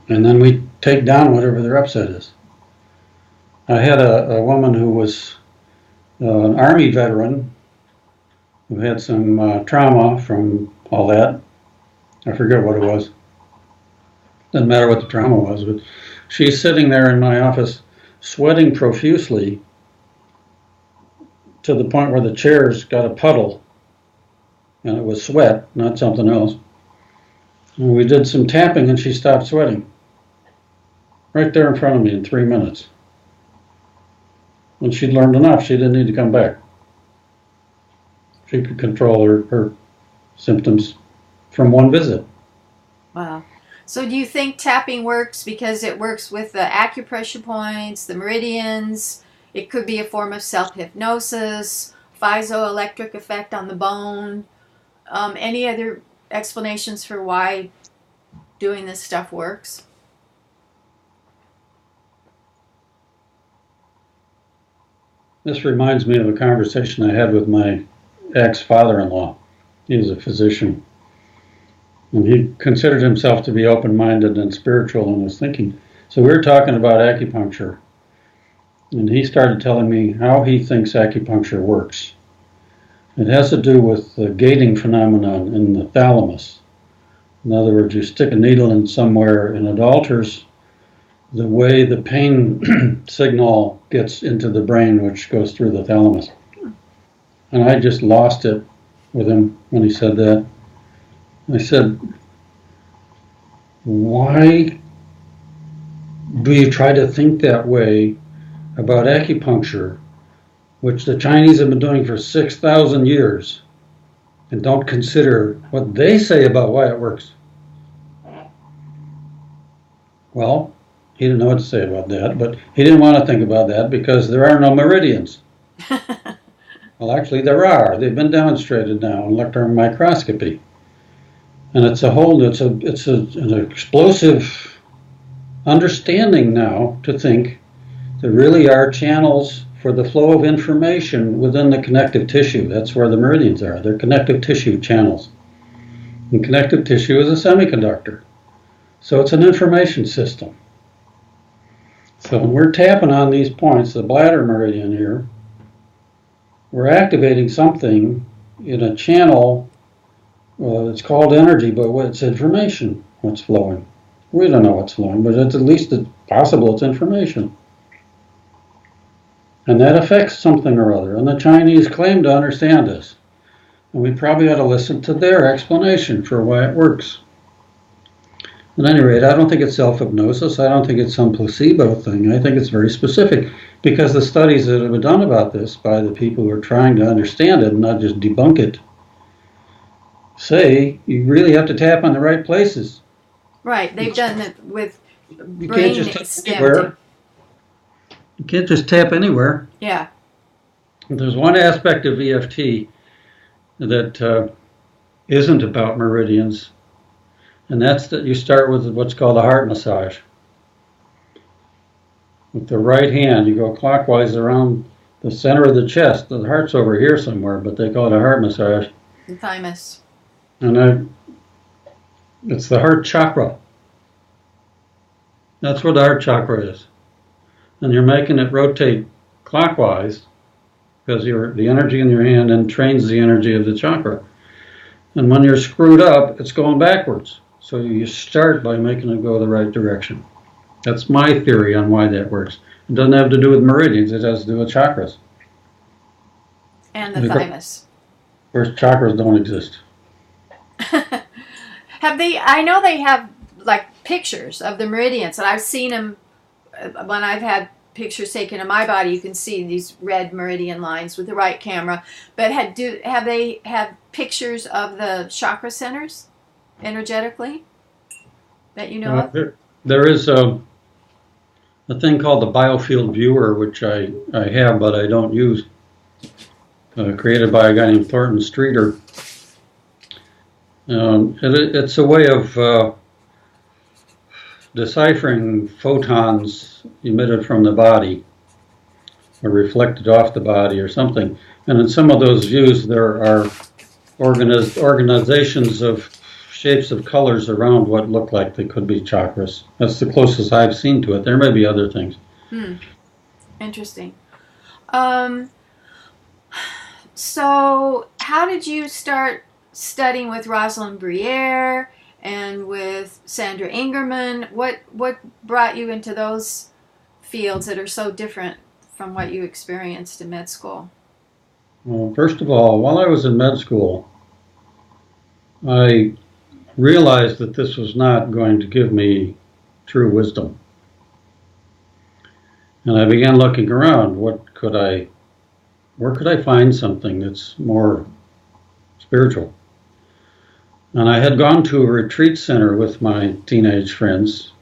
And then we take down whatever their upset is. I had a woman who was an Army veteran who had some trauma from all that. I forget what it was. Doesn't matter what the trauma was, but she's sitting there in my office sweating profusely to the point where the chair's got a puddle, and it was sweat, not something else. And we did some tapping and she stopped sweating. Right there in front of me in 3 minutes. And she'd learned enough, she didn't need to come back. She could control her symptoms from one visit. Wow. So do you think tapping works because it works with the acupressure points, the meridians? It could be a form of self-hypnosis, piezoelectric effect on the bone. Any other explanations for why doing this stuff works? This reminds me of a conversation I had with my ex-father-in-law. He was a physician. And he considered himself to be open-minded and spiritual in his thinking. So we were talking about acupuncture. And he started telling me how he thinks acupuncture works. It has to do with the gating phenomenon in the thalamus. In other words, you stick a needle in somewhere and it alters the way the pain signal gets into the brain, which goes through the thalamus. And I just lost it with him when he said that. I said, why do you try to think that way about acupuncture, which the Chinese have been doing for 6,000 years, and don't consider what they say about why it works? Well, he didn't know what to say about that, but he didn't want to think about that because there are no meridians. Well, actually there are. They've been demonstrated now in electron microscopy. And it's an explosive understanding now to think there really are channels for the flow of information within the connective tissue. That's where the meridians are. They're connective tissue channels. And connective tissue is a semiconductor. So it's an information system. So when we're tapping on these points, the bladder meridian here, we're activating something in a channel. It's called energy, but it's information what's flowing. We don't know what's flowing, but it's at least possible it's information. And that affects something or other. And the Chinese claim to understand this. And we probably ought to listen to their explanation for why it works. At any rate, I don't think it's self-hypnosis. I don't think it's some placebo thing. I think it's very specific because the studies that have been done about this by the people who are trying to understand it and not just debunk it say you really have to tap on the right places. Right. They've done it with You brain can't just tap stem. anywhere. You can't just tap anywhere. Yeah. There's one aspect of EFT that isn't about meridians, and that's that you start with what's called a heart massage. With the right hand, you go clockwise around the center of the chest. The heart's over here somewhere, but they call it a heart massage. The thymus. And it's the heart chakra. That's where the heart chakra is. And you're making it rotate clockwise because the energy in your hand entrains the energy of the chakra. And when you're screwed up, it's going backwards. So you start by making it go the right direction. That's my theory on why that works. It doesn't have to do with meridians, it has to do with chakras. And the thymus. Whereas chakras don't exist. I know they have like pictures of the meridians, and I've seen them when I've had pictures taken of my body. You can see these red meridian lines with the right camera. But have they had pictures of the chakra centers energetically that you know of? There is a thing called the biofield viewer, which I have but I don't use, created by a guy named Thornton Streeter. It's a way of deciphering photons emitted from the body or reflected off the body or something. And in some of those views, there are organizations of shapes of colors around what look like they could be chakras. That's the closest I've seen to it. There may be other things. Interesting. So how did you start studying with Rosalind Briere and with Sandra Ingerman? What brought you into those fields that are so different from what you experienced in med school? Well, first of all, while I was in med school, I realized that this was not going to give me true wisdom. And I began looking around. Where could I find something that's more spiritual? And I had gone to a retreat center with my teenage friends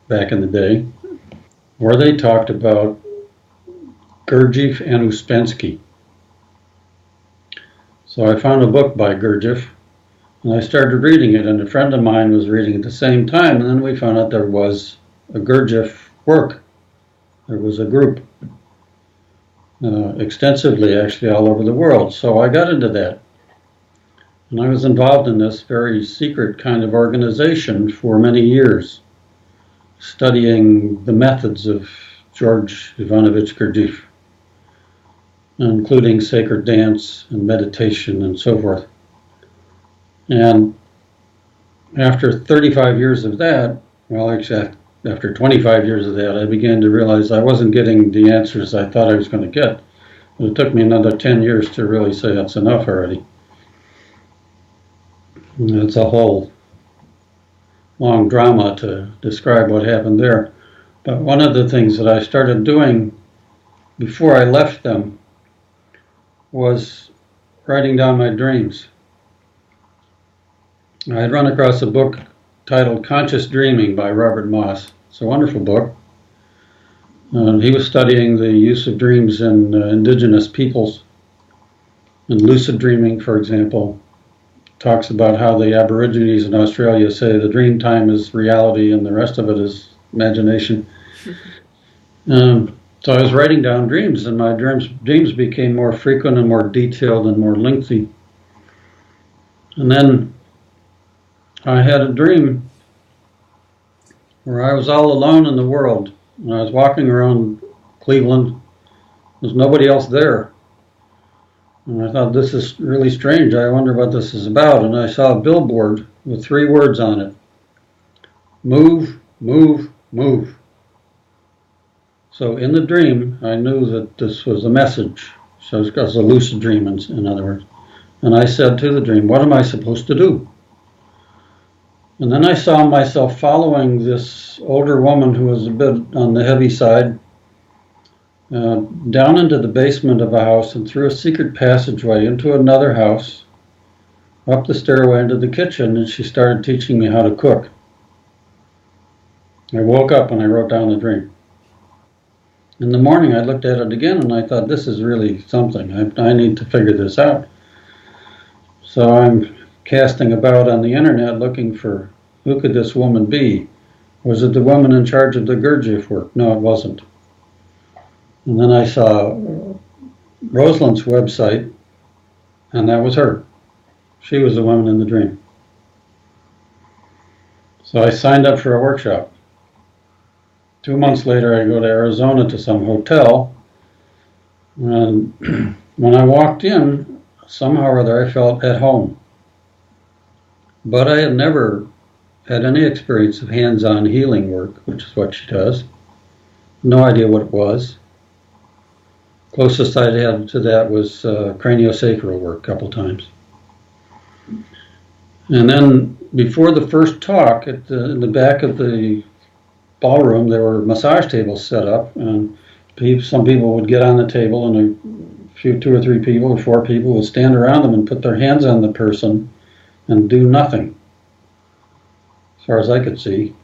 back in the day, where they talked about Gurdjieff and Uspensky. So I found a book by Gurdjieff, and I started reading it, and a friend of mine was reading it at the same time, and then we found out there was a Gurdjieff work. There was a group, extensively actually all over the world. So I got into that. And I was involved in this very secret kind of organization for many years, studying the methods of George Ivanovich Gurdjieff, including sacred dance and meditation and so forth. And after 35 years of that, well, actually after 25 years of that, I began to realize I wasn't getting the answers I thought I was going to get. But it took me another 10 years to really say that's enough already. And it's a whole long drama to describe what happened there. But one of the things that I started doing before I left them was writing down my dreams. I had run across a book titled Conscious Dreaming by Robert Moss. It's a wonderful book. He was studying the use of dreams in indigenous peoples. And lucid dreaming, for example, talks about how the Aborigines in Australia say the dream time is reality and the rest of it is imagination. So I was writing down dreams, and my dreams became more frequent and more detailed and more lengthy. And then I had a dream where I was all alone in the world. And I was walking around Cleveland. There's nobody else there. And I thought, this is really strange. I wonder what this is about. And I saw a billboard with 3 words on it. Move, move, move. So in the dream, I knew that this was a message. So it was a lucid dream, in other words. And I said to the dream, what am I supposed to do? And then I saw myself following this older woman who was a bit on the heavy side down into the basement of a house and through a secret passageway into another house, up the stairway into the kitchen, and she started teaching me how to cook. I woke up and I wrote down the dream. In the morning, I looked at it again and I thought, this is really something. I need to figure this out. So I'm casting about on the internet looking for who could this woman be. Was it the woman in charge of the Gurdjieff work? No, it wasn't. And then I saw Rosalind's website, and that was her. She was the woman in the dream. So I signed up for a workshop. 2 months later, I go to Arizona to some hotel, and when I walked in, somehow or other I felt at home. But I had never had any experience of hands-on healing work, which is what she does. No idea what it was. Closest I'd had to that was craniosacral work a couple times. And then before the first talk, in the back of the ballroom, there were massage tables set up, and some people would get on the table, and two or three people or four people would stand around them and put their hands on the person and do nothing, as far as I could see.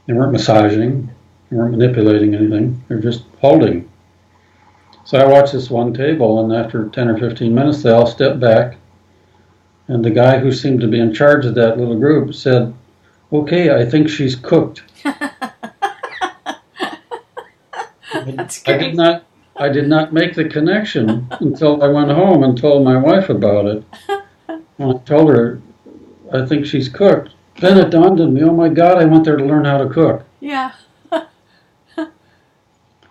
They weren't massaging, they weren't manipulating anything, they were just holding. So I watched this one table, and after 10 or 15 minutes, they all stepped back, and the guy who seemed to be in charge of that little group said, "Okay, I think she's cooked." That's great. I did not make the connection until I went home and told my wife about it. And I told her, I think she's cooked. Then it dawned on me, oh my God, I went there to learn how to cook. Yeah.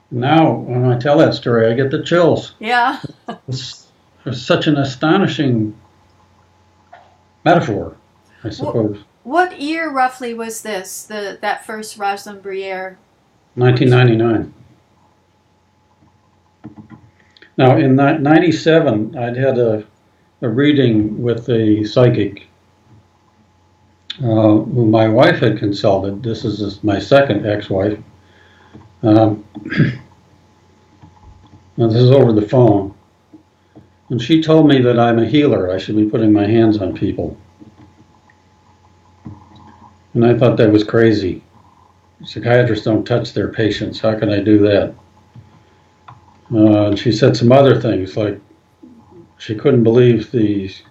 Now, when I tell that story, I get the chills. Yeah. It's such an astonishing metaphor, I suppose. What year roughly was this, that first Rosalind Briere? 1999. Now, in 97, I'd had a reading with a psychic who my wife had consulted. This is my second ex-wife. Now this is over the phone. And she told me that I'm a healer. I should be putting my hands on people. And I thought that was crazy. Psychiatrists don't touch their patients. How can I do that? And she said some other things, like she couldn't believe these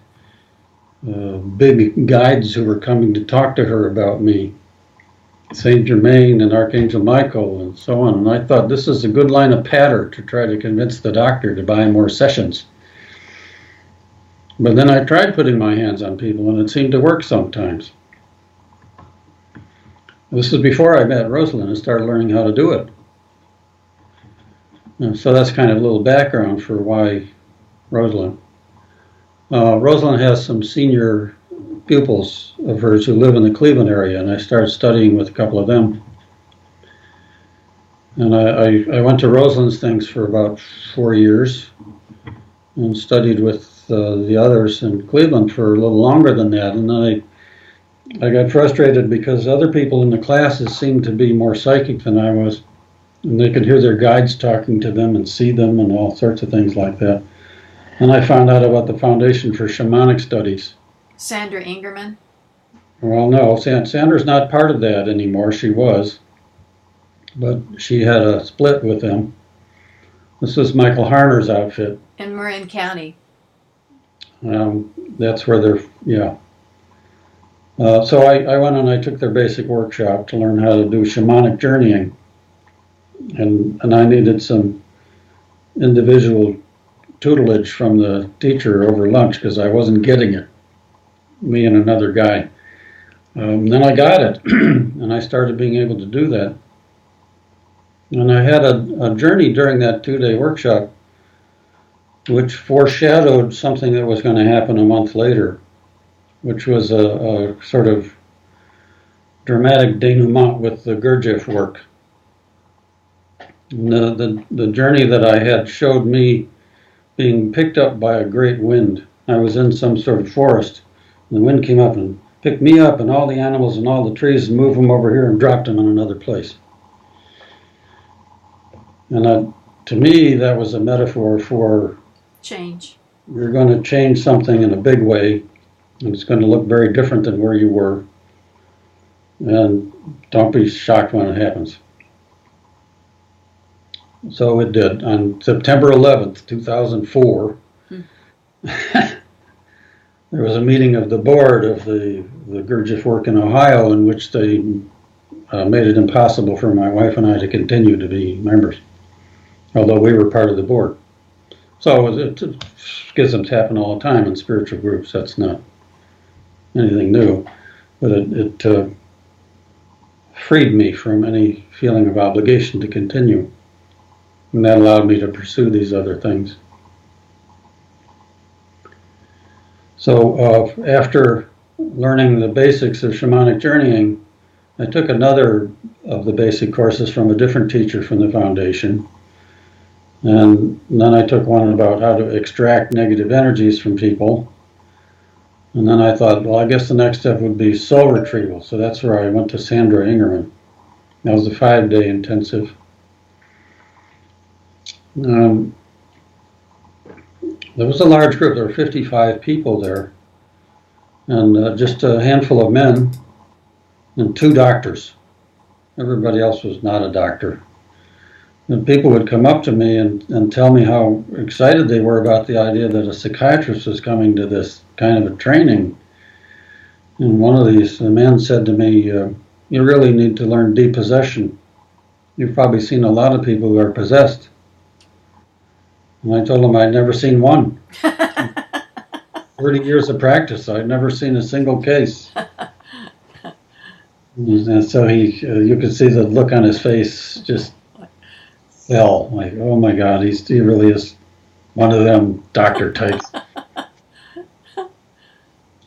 big guides who were coming to talk to her about me, Saint Germain and Archangel Michael and so on. And I thought this is a good line of patter to try to convince the doctor to buy more sessions. But then I tried putting my hands on people, and it seemed to work sometimes. This was before I met Rosalind and started learning how to do it. And so that's kind of a little background for why Rosalind. Rosalind has some senior pupils of hers who live in the Cleveland area, and I started studying with a couple of them. And I went to Rosalind's things for about 4 years and studied with the others in Cleveland for a little longer than that. And then I got frustrated because other people in the classes seemed to be more psychic than I was, and they could hear their guides talking to them and see them and all sorts of things like that. And I found out about the Foundation for Shamanic Studies. Sandra Ingerman? Well, no, Sandra's not part of that anymore. She was, but she had a split with them. This is Michael Harner's outfit. In Marin County. That's where they're, yeah. So I went and I took their basic workshop to learn how to do shamanic journeying. And I needed some individual tutelage from the teacher over lunch because I wasn't getting it, me and another guy. Then I got it, and I started being able to do that. And I had a journey during that 2-day workshop which foreshadowed something that was going to happen a month later, which was a sort of dramatic denouement with the Gurdjieff work. The journey that I had showed me being picked up by a great wind. I was in some sort of forest, and the wind came up and picked me up and all the animals and all the trees and moved them over here and dropped them in another place. And to me, that was a metaphor for change. You're going to change something in a big way, and it's going to look very different than where you were. And don't be shocked when it happens. So it did. On September 11th, 2004, there was a meeting of the board of the Gurdjieff work in Ohio in which they made it impossible for my wife and I to continue to be members, although we were part of the board. So schisms happen all the time in spiritual groups. That's not anything new. But it freed me from any feeling of obligation to continue. And that allowed me to pursue these other things. So after learning the basics of shamanic journeying, I took another of the basic courses from a different teacher from the foundation. And then I took one about how to extract negative energies from people. And then I thought, well, I guess the next step would be soul retrieval. So that's where I went to Sandra Ingerman. That was a 5-day intensive. There was a large group. There were 55 people there. And just a handful of men and 2 doctors. Everybody else was not a doctor. And people would come up to me and tell me how excited they were about the idea that a psychiatrist was coming to this kind of a training. And one of these, the men said to me, you really need to learn depossession. You've probably seen a lot of people who are possessed. And I told him I'd never seen one. 30 years of practice, I'd never seen a single case. And so you could see the look on his face just fell. Like, oh my God, he really is one of them doctor types.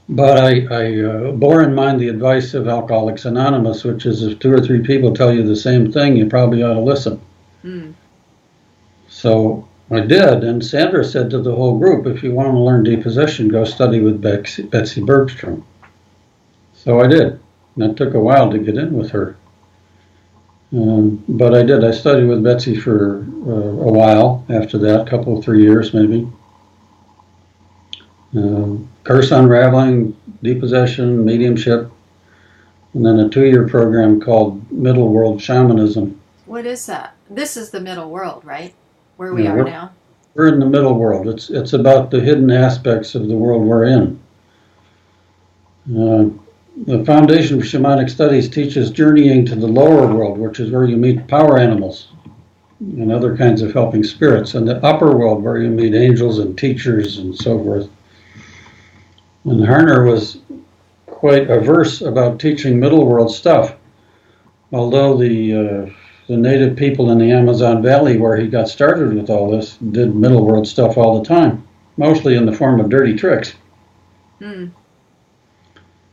But I bore in mind the advice of Alcoholics Anonymous, which is if 2 or 3 people tell you the same thing, you probably ought to listen. So I did, and Sandra said to the whole group, if you want to learn depossession, go study with Betsy Bergstrom. So I did, and it took a while to get in with her. But I did. I studied with Betsy for a while after that, 3 years maybe. Curse unraveling, depossession, mediumship, and then a 2-year program called Middle World Shamanism. What is that? This is the middle world, right? Where we are now. We're in the middle world. It's about the hidden aspects of the world we're in. The Foundation for Shamanic Studies teaches journeying to the lower world, which is where you meet power animals and other kinds of helping spirits, and the upper world where you meet angels and teachers and so forth. And Harner was quite averse about teaching middle world stuff, although the native people in the Amazon Valley where he got started with all this did middle world stuff all the time, mostly in the form of dirty tricks.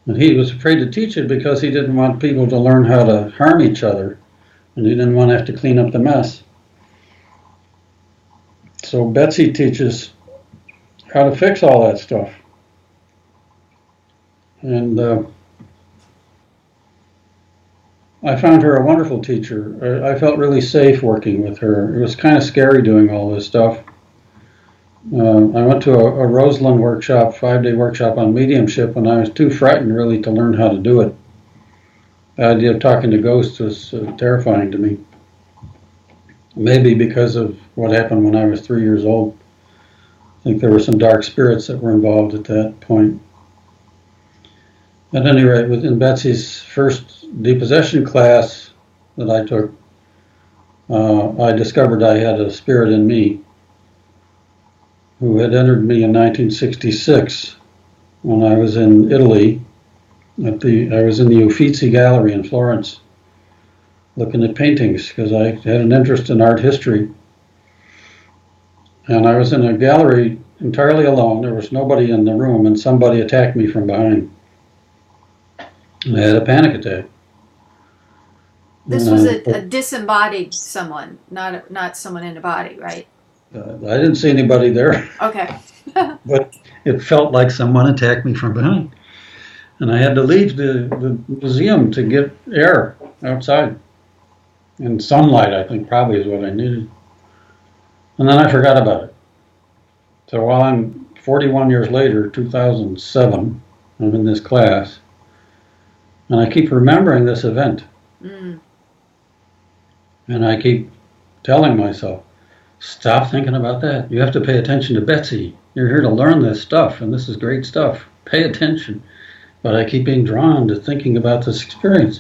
And he was afraid to teach it because he didn't want people to learn how to harm each other, and he didn't want to have to clean up the mess. So Betsy teaches how to fix all that stuff. And I found her a wonderful teacher. I felt really safe working with her. It was kind of scary doing all this stuff. I went to a Roswell workshop, 5-day workshop on mediumship, and I was too frightened really to learn how to do it. The idea of talking to ghosts was terrifying to me. Maybe because of what happened when I was 3 years old. I think there were some dark spirits that were involved at that point. At any rate, within Betsy's first depossession class that I took, I discovered I had a spirit in me who had entered me in 1966 when I was in Italy. I was in the Uffizi Gallery in Florence looking at paintings because I had an interest in art history. And I was in a gallery entirely alone. There was nobody in the room, and somebody attacked me from behind. And I had a panic attack. This was a disembodied someone, not someone in a body, right? I didn't see anybody there. Okay. But it felt like someone attacked me from behind. And I had to leave the museum to get air outside. And sunlight, I think, probably is what I needed. And then I forgot about it. So while I'm 41 years later, 2007, I'm in this class, and I keep remembering this event. Mm. And I keep telling myself, stop thinking about that. You have to pay attention to Betsy. You're here to learn this stuff, and this is great stuff. Pay attention. But I keep being drawn to thinking about this experience.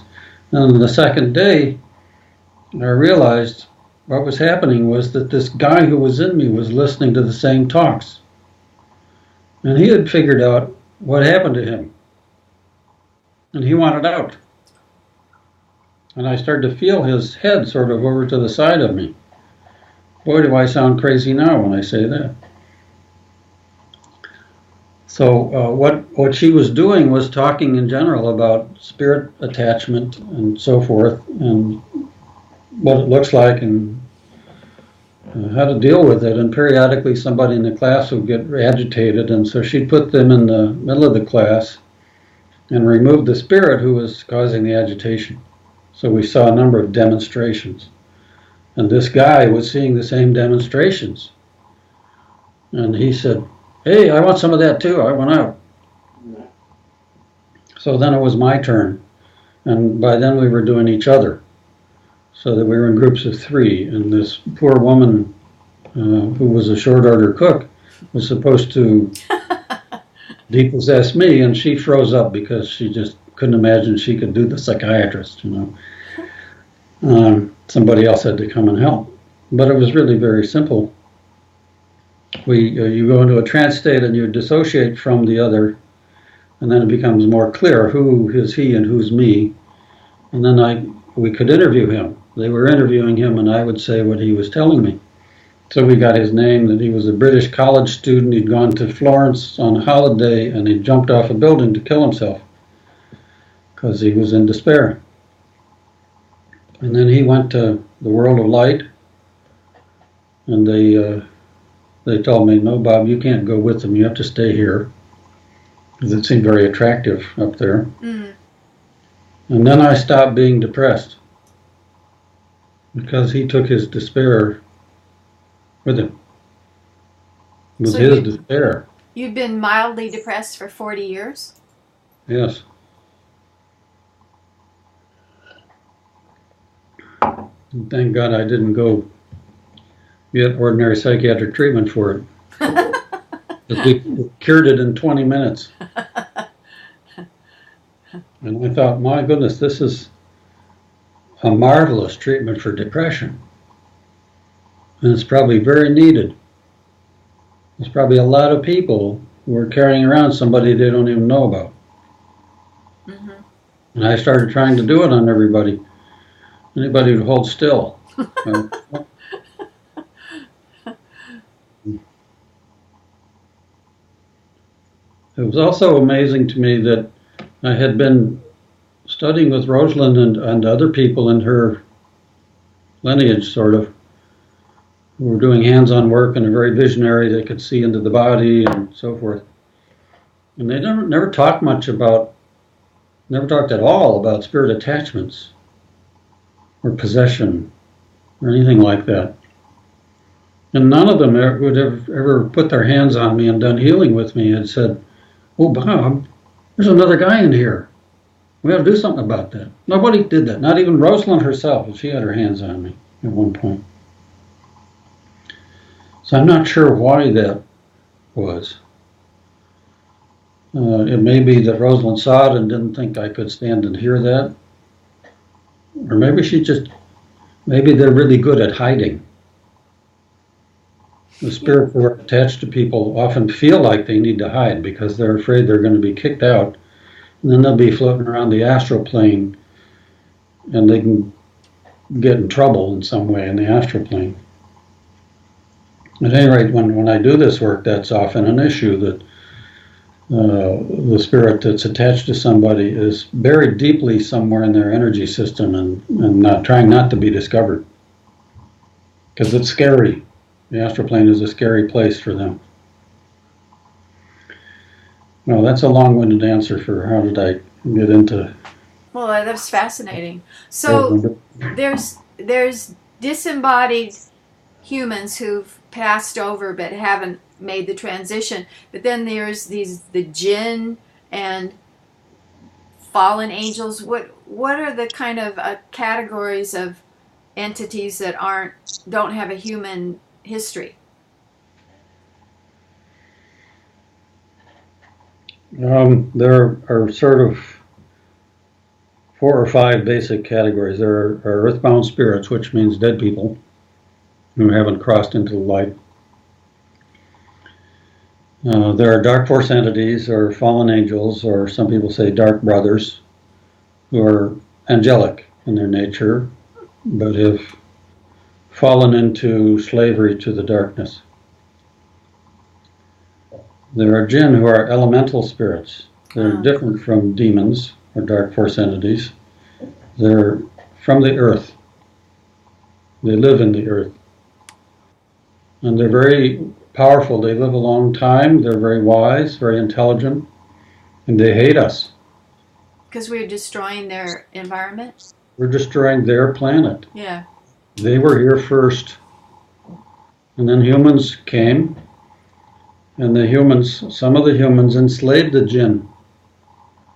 And the second day, I realized what was happening was that this guy who was in me was listening to the same talks. And he had figured out what happened to him. And he wanted out. And I started to feel his head sort of over to the side of me. Boy, do I sound crazy now when I say that. So what she was doing was talking in general about spirit attachment and so forth, and what it looks like, and how to deal with it. And periodically somebody in the class would get agitated, and so she'd put them in the middle of the class and remove the spirit who was causing the agitation. So we saw a number of demonstrations. And this guy was seeing the same demonstrations. And he said, hey, I want some of that too. I want out. So then it was my turn. And by then we were doing each other. So that we were in groups of 3. And this poor woman who was a short order cook was supposed to depossess me. And she froze up because she just couldn't imagine she could do the psychiatrist, somebody else had to come and help. But it was really very simple. You go into a trance state and you dissociate from the other, and then it becomes more clear who is he and who's me. And then we could interview him. They were interviewing him, and I would say what he was telling me. So we got his name, that he was a British college student. He'd gone to Florence on holiday, and he jumped off a building to kill himself because he was in despair. And then he went to the world of light, and they told me, no, Bob, you can't go with them. You have to stay here, because it seemed very attractive up there. Mm. And then I stopped being depressed, because he took his despair with him. It was his despair. You've been mildly depressed for 40 years? Yes. And thank God I didn't go get ordinary psychiatric treatment for it. We cured it in 20 minutes. And I thought, my goodness, this is a marvelous treatment for depression. And it's probably very needed. There's probably a lot of people who are carrying around somebody they don't even know about. Mm-hmm. And I started trying to do it on everybody. Anybody who'd hold still. It was also amazing to me that I had been studying with Rosalind and other people in her lineage, sort of, who were doing hands-on work and are very visionary. They could see into the body and so forth. And they never talked at all about spirit attachments or possession or anything like that. And none of them would have ever put their hands on me and done healing with me and said, oh, Bob, there's another guy in here. We ought to do something about that. Nobody did that. Not even Rosalind herself. She had her hands on me at one point. So I'm not sure why that was. It may be that Rosalind saw it and didn't think I could stand and hear that. Or maybe maybe they're really good at hiding. The spirits who are attached to people often feel like they need to hide because they're afraid they're going to be kicked out. And then they'll be floating around the astral plane and they can get in trouble in some way in the astral plane. At any rate, when I do this work, that's often an issue, that the spirit that's attached to somebody is buried deeply somewhere in their energy system and trying not to be discovered. Because it's scary. The astral plane is a scary place for them. Well, that's a long-winded answer for how did I get into. Well, that's fascinating. So there's disembodied humans who've passed over but haven't made the transition. But then there's the jinn and fallen angels. What are the kind of categories of entities that don't have a human history? There are sort of 4 or 5 basic categories. There are earthbound spirits, which means dead people who haven't crossed into the light. There are dark force entities or fallen angels, or some people say dark brothers, who are angelic in their nature, but have fallen into slavery to the darkness. There are jinn, who are elemental spirits. They're different from demons or dark force entities. They're from the earth. They live in the earth. And they're very powerful. They live a long time. They're very wise, very intelligent, and they hate us. Because we're destroying their environment? We're destroying their planet. Yeah. They were here first. And then humans came, and some of the humans enslaved the jinn.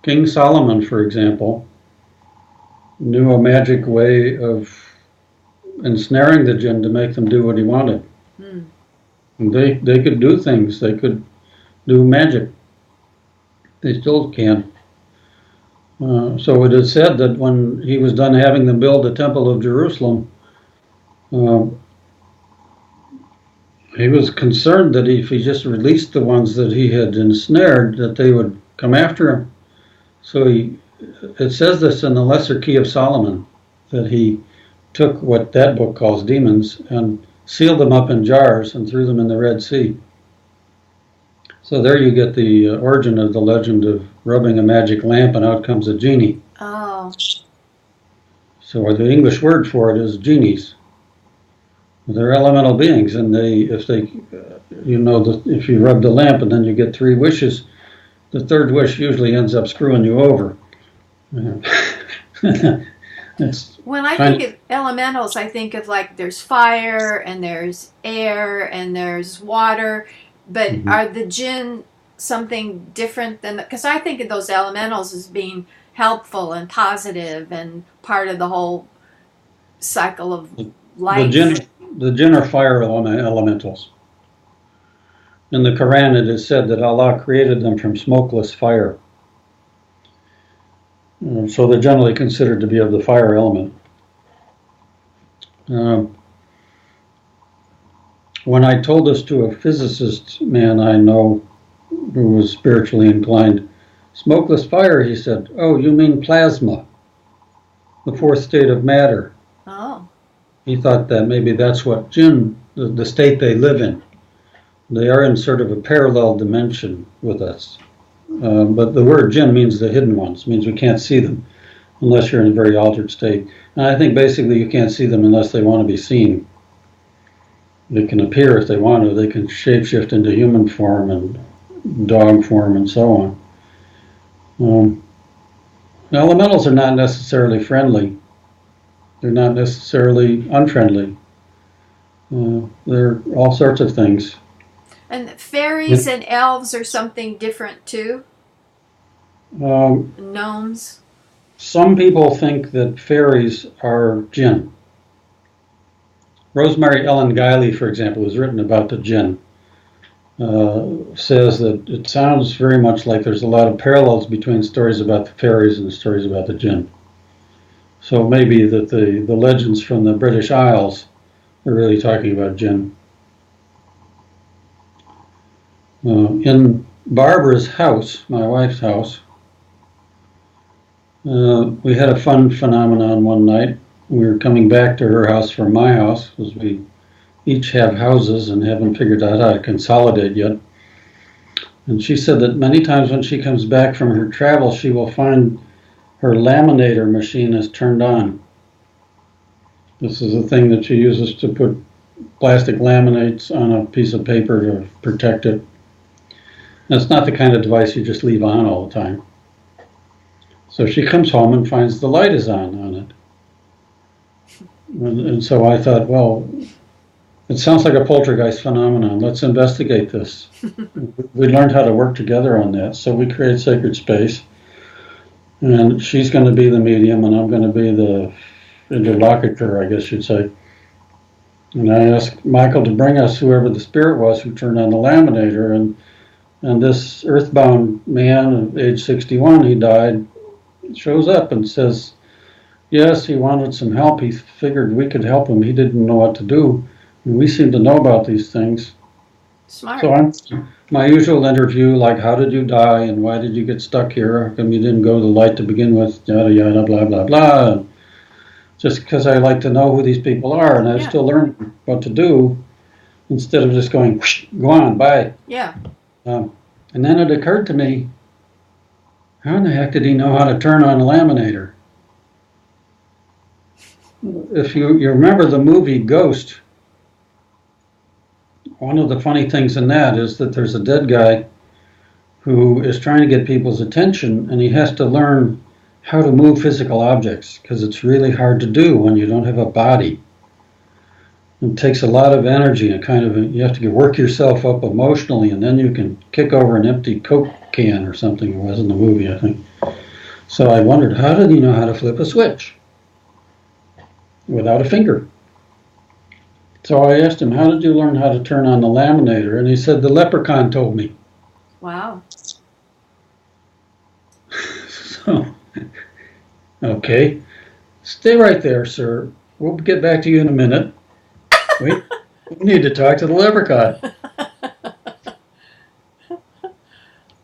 King Solomon, for example, knew a magic way of ensnaring the jinn to make them do what he wanted. And they could do things. They could do magic. They still can. So it is said that when he was done having them build the Temple of Jerusalem, he was concerned that if he just released the ones that he had ensnared, that they would come after him. So it says this in the Lesser Key of Solomon, that he took what that book calls demons and sealed them up in jars and threw them in the Red Sea. So there you get the origin of the legend of rubbing a magic lamp and out comes a genie. Oh. So the English word for it is genies. They're elemental beings, and if you rub the lamp and then you get 3 wishes, the 3rd wish usually ends up screwing you over. When I think of elementals, I think of like there's fire and there's air and there's water, but are the jinn something different than because I think of those elementals as being helpful and positive and part of the whole cycle of life. The jinn are fire elementals. In the Quran, it is said that Allah created them from smokeless fire. So they're generally considered to be of the fire element. When I told this to a physicist man I know who was spiritually inclined, smokeless fire, he said, "Oh, you mean plasma, the 4th state of matter." Oh. He thought that maybe that's what jinn, the state they live in. They are in sort of a parallel dimension with us. But the word jinn means the hidden ones, means we can't see them unless you're in a very altered state. And I think basically you can't see them unless they want to be seen. They can appear if they want to. They can shapeshift into human form and dog form and so on. Elementals are not necessarily friendly. They're not necessarily unfriendly. They're all sorts of things. And fairies and elves are something different too? Gnomes? Some people think that fairies are jinn. Rosemary Ellen Guiley, for example, who's written about the jinn, says that it sounds very much like there's a lot of parallels between stories about the fairies and the stories about the jinn. So maybe that the legends from the British Isles are really talking about jinn. In Barbara's house, my wife's house, we had a fun phenomenon one night. We were coming back to her house from my house, because we each have houses and haven't figured out how to consolidate yet. And she said that many times when she comes back from her travels, she will find her laminator machine is turned on. This is a thing that she uses to put plastic laminates on a piece of paper to protect it. And it's not the kind of device you just leave on all the time. So she comes home and finds the light is on it. And so I thought, well, it sounds like a poltergeist phenomenon. Let's investigate this. We learned how to work together on that. So we created Sacred Space. And she's going to be the medium, and I'm going to be the interlocutor, I guess you'd say. And I asked Michael to bring us whoever the spirit was who turned on the laminator. And this earthbound man at age 61, he died, shows up and says, yes, he wanted some help. He figured we could help him. He didn't know what to do. And we seem to know about these things. Smart. So I'm my usual interview, like, how did you die and why did you get stuck here? How come you didn't go to the light to begin with? Yada, yada, blah, blah, blah. And just because I like to know who these people are, and I still learn what to do instead of just going, whoosh, go on, bye. Yeah. And then it occurred to me, how in the heck did he know how to turn on a laminator? If you remember the movie Ghost, one of the funny things in that is that there's a dead guy who is trying to get people's attention, and he has to learn how to move physical objects, because it's really hard to do when you don't have a body. It takes a lot of energy, and you have to work yourself up emotionally, and then you can kick over an empty Coke can or something. It was in the movie, I think. So I wondered, how did he know how to flip a switch without a finger? So I asked him, how did you learn how to turn on the laminator? And he said, the leprechaun told me. Wow. So, okay. Stay right there, sir. We'll get back to you in a minute. Wait, we need to talk to the leprechaun.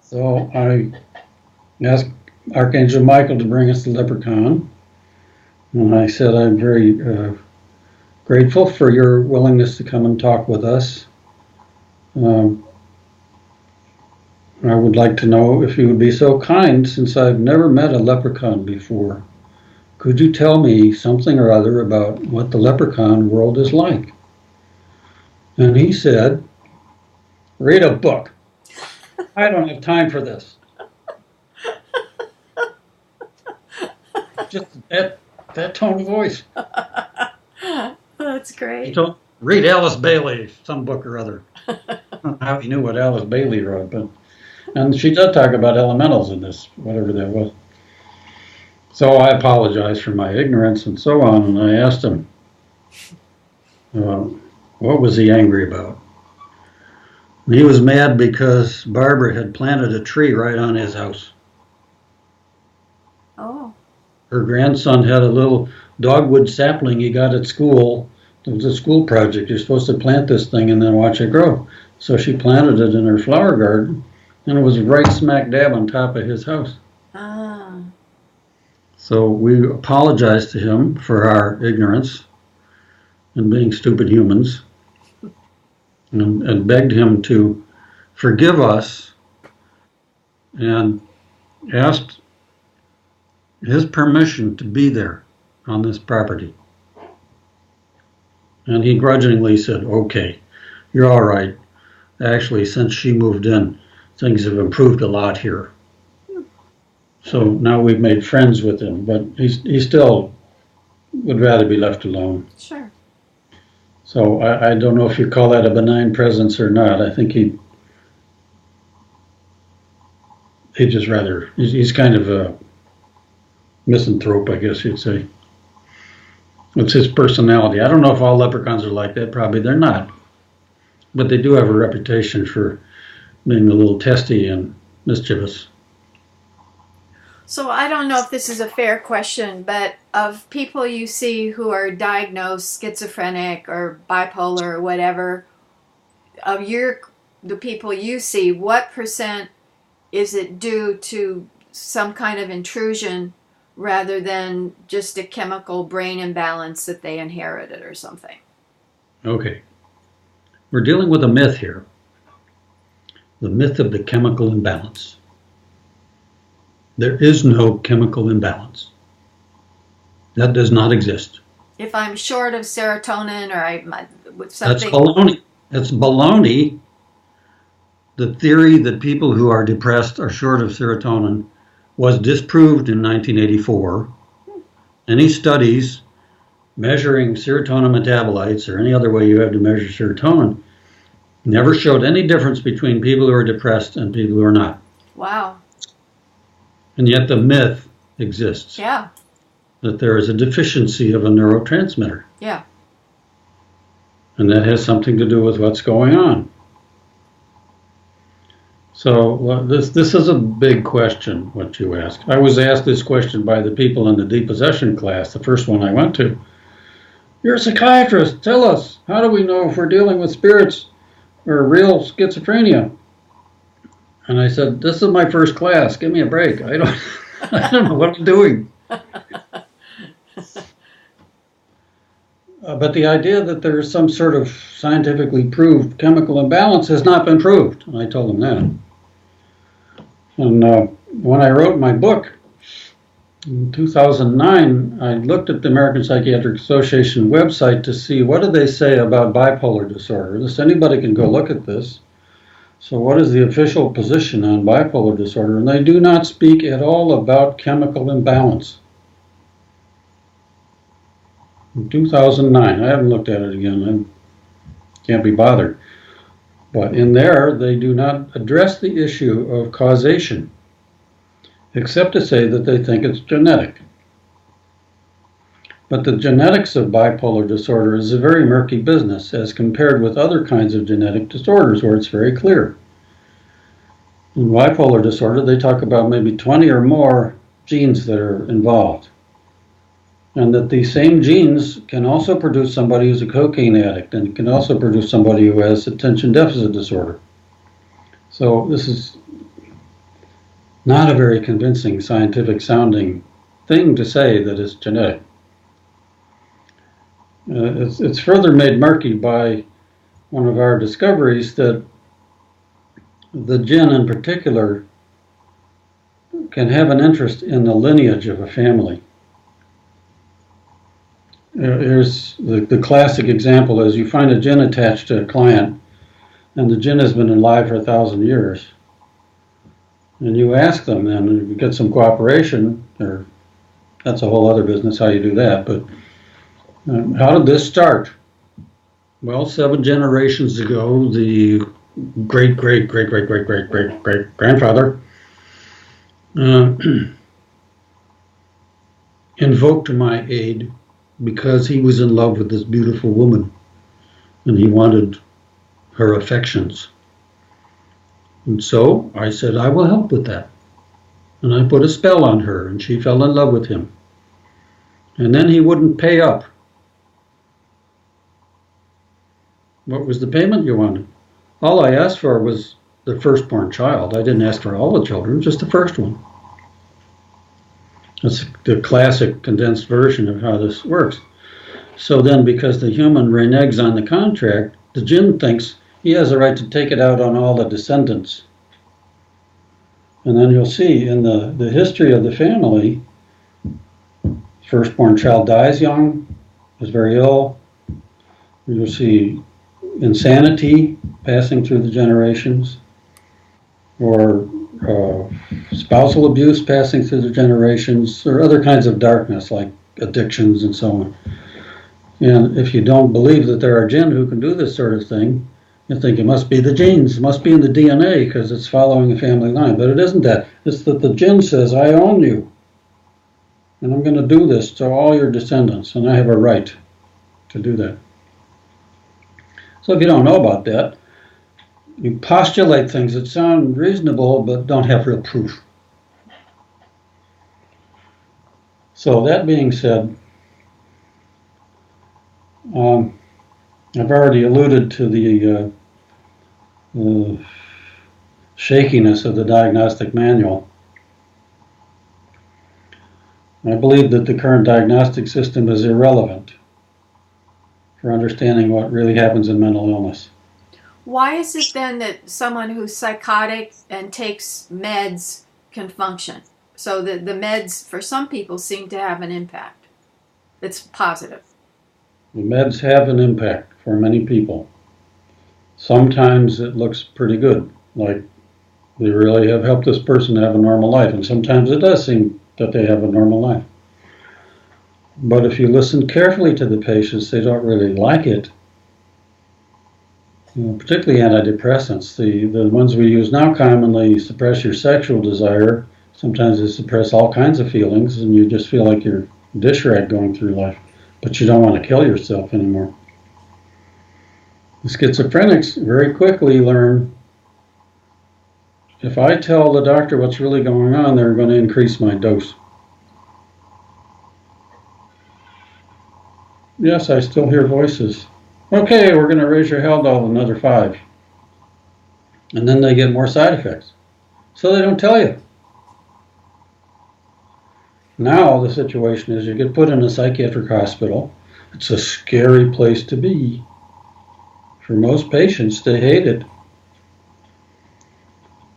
So I asked Archangel Michael to bring us the leprechaun. And I said, I'm very grateful for your willingness to come and talk with us. I would like to know if you would be so kind, since I've never met a leprechaun before. Could you tell me something or other about what the leprechaun world is like? And he said, read a book. I don't have time for this. Just that tone of voice. That's great. So, read Alice Bailey, some book or other. I don't know how he knew what Alice Bailey wrote, and she does talk about elementals in this, whatever that was. So I apologized for my ignorance and so on, and I asked him, what was he angry about? And he was mad because Barbara had planted a tree right on his house. Oh. Her grandson had a little dogwood sapling he got at school. It was a school project. You're supposed to plant this thing and then watch it grow. So she planted it in her flower garden, and it was right smack dab on top of his house. Ah. So we apologized to him for our ignorance and being stupid humans, and begged him to forgive us, and asked his permission to be there on this property. And he grudgingly said, okay, you're all right. Actually, since she moved in, things have improved a lot here. So now we've made friends with him, but he still would rather be left alone. Sure. So I don't know if you call that a benign presence or not. I think he'd just rather, he's kind of a misanthrope, I guess you'd say. It's his personality. I don't know if all leprechauns are like that. Probably they're not. But they do have a reputation for being a little testy and mischievous. So I don't know if this is a fair question, but of people you see who are diagnosed schizophrenic or bipolar or whatever, of the people you see, what % is it due to some kind of intrusion rather than just a chemical brain imbalance that they inherited or something? Okay. We're dealing with a myth here. The myth of the chemical imbalance. There is no chemical imbalance. That does not exist. If I'm short of serotonin or something... That's baloney. That's baloney. the theory that people who are depressed are short of serotonin was disproved in 1984. Any studies measuring serotonin metabolites or any other way you have to measure serotonin never showed any difference between people who are depressed and people who are not. Wow. And yet the myth exists. Yeah. That there is a deficiency of a neurotransmitter. Yeah. And that has something to do with what's going on. So this is a big question, what you ask. I was asked this question by the people in the depossession class, the first one I went to. You're a psychiatrist. Tell us, how do we know if we're dealing with spirits or real schizophrenia? And I said, this is my first class. Give me a break. I don't know what I'm doing. But the idea that there's some sort of scientifically proved chemical imbalance has not been proved. And I told them that. And when I wrote my book in 2009, I looked at the American Psychiatric Association website to see what do they say about bipolar disorder. Anybody can go look at this. So what is the official position on bipolar disorder? And they do not speak at all about chemical imbalance. In 2009, I haven't looked at it again. I can't be bothered. But in there, they do not address the issue of causation, except to say that they think it's genetic. But the genetics of bipolar disorder is a very murky business as compared with other kinds of genetic disorders where it's very clear. In bipolar disorder, they talk about maybe 20 or more genes that are involved. And that these same genes can also produce somebody who's a cocaine addict and can also produce somebody who has attention deficit disorder. So this is not a very convincing scientific sounding thing to say that it's genetic. It's further made murky by one of our discoveries that the jinn in particular can have an interest in the lineage of a family. Here's the classic example is you find a jinn attached to a client and the jinn has been alive for 1,000 years. And you ask them then, and you get some cooperation, or that's a whole other business how you do that, but how did this start? Well, 7 generations ago, the great-great-great-great-great-great-great-great-grandfather invoked my aid because he was in love with this beautiful woman and he wanted her affections. And so I said, I will help with that. And I put a spell on her and she fell in love with him. And then he wouldn't pay up. What was the payment you wanted? All I asked for was the firstborn child. I didn't ask for all the children, just the first one. That's the classic condensed version of how this works. So then, because the human reneges on the contract, the jinn thinks he has a right to take it out on all the descendants. And then you'll see in the history of the family, firstborn child dies young, is very ill. You'll see insanity passing through the generations, or spousal abuse passing through the generations, or other kinds of darkness like addictions and so on. And if you don't believe that there are jinn who can do this sort of thing, you think it must be the genes, it must be in the DNA because it's following a family line. But it isn't that. It's that the jinn says, I own you, and I'm going to do this to all your descendants, and I have a right to do that. So if you don't know about that, you postulate things that sound reasonable but don't have real proof. So that being said, I've already alluded to the shakiness of the diagnostic manual. I believe that the current diagnostic system is irrelevant for understanding what really happens in mental illness. Why is it then that someone who's psychotic and takes meds can function? So the meds for some people seem to have an impact. It's positive. The meds have an impact for many people. Sometimes it looks pretty good. like they really have helped this person have a normal life. And sometimes it does seem that they have a normal life. But if you listen carefully to the patients, they don't really like it. Particularly antidepressants. The ones we use now commonly suppress your sexual desire. Sometimes they suppress all kinds of feelings, and you just feel like you're a dish rag going through life, but you don't want to kill yourself anymore. The schizophrenics very quickly learn, if I tell the doctor what's really going on, they're going to increase my dose. Yes, I still hear voices. Okay, we're going to raise your Haldol another 5. And then they get more side effects. So they don't tell you. Now the situation is you get put in a psychiatric hospital. It's a scary place to be. For most patients, they hate it.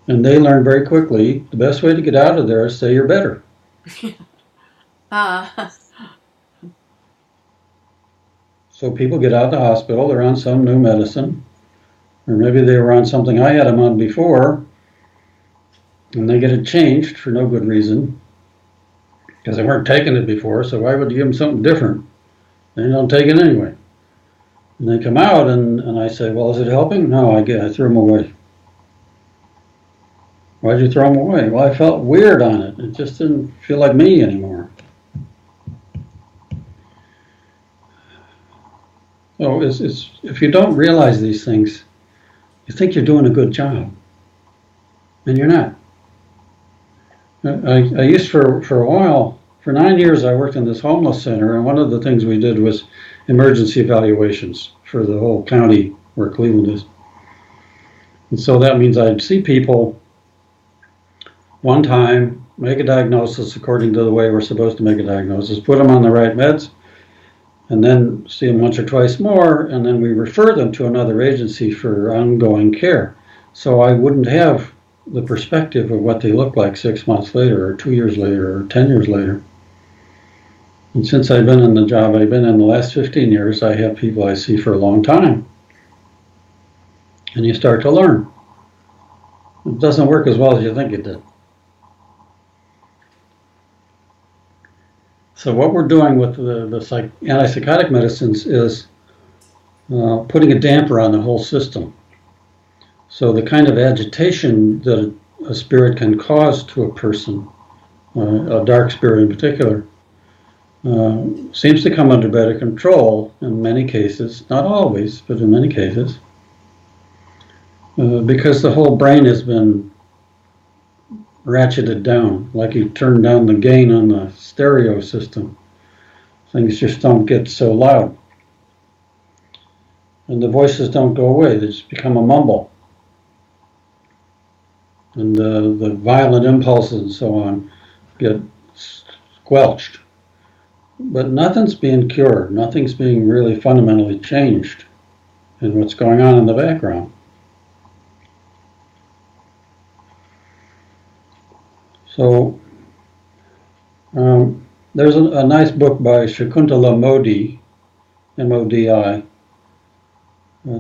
And they learn very quickly, the best way to get out of there is say you're better. So people get out of the hospital, they're on some new medicine, or maybe they were on something I had them on before, and they get it changed for no good reason, because they weren't taking it before, so why would you give them something different? They don't take it anyway. And they come out, and I say, well, is it helping? No, I threw them away. Why'd you throw them away? Well, I felt weird on it. It just didn't feel like me anymore. So if you don't realize these things, you think you're doing a good job, and you're not. I used for a while, for 9 years I worked in this homeless center, and one of the things we did was emergency evaluations for the whole county where Cleveland is. And so that means I'd see people one time, make a diagnosis according to the way we're supposed to make a diagnosis, put them on the right meds, and then see them once or twice more, and then we refer them to another agency for ongoing care. So I wouldn't have the perspective of what they look like 6 months later, or 2 years later, or 10 years later. And since I've been in the job I've been in the last 15 years, I have people I see for a long time. And you start to learn. It doesn't work as well as you think it did. So what we're doing with the antipsychotic medicines is putting a damper on the whole system. So the kind of agitation that a spirit can cause to a person, a dark spirit in particular, seems to come under better control in many cases, not always, but in many cases, because the whole brain has been ratcheted down, like you turn down the gain on the stereo system. Things just don't get so loud. And the voices don't go away, they just become a mumble. And the violent impulses and so on get squelched. But nothing's being cured, nothing's being really fundamentally changed in what's going on in the background. So there's a nice book by Shakuntala Modi, M-O-D-I,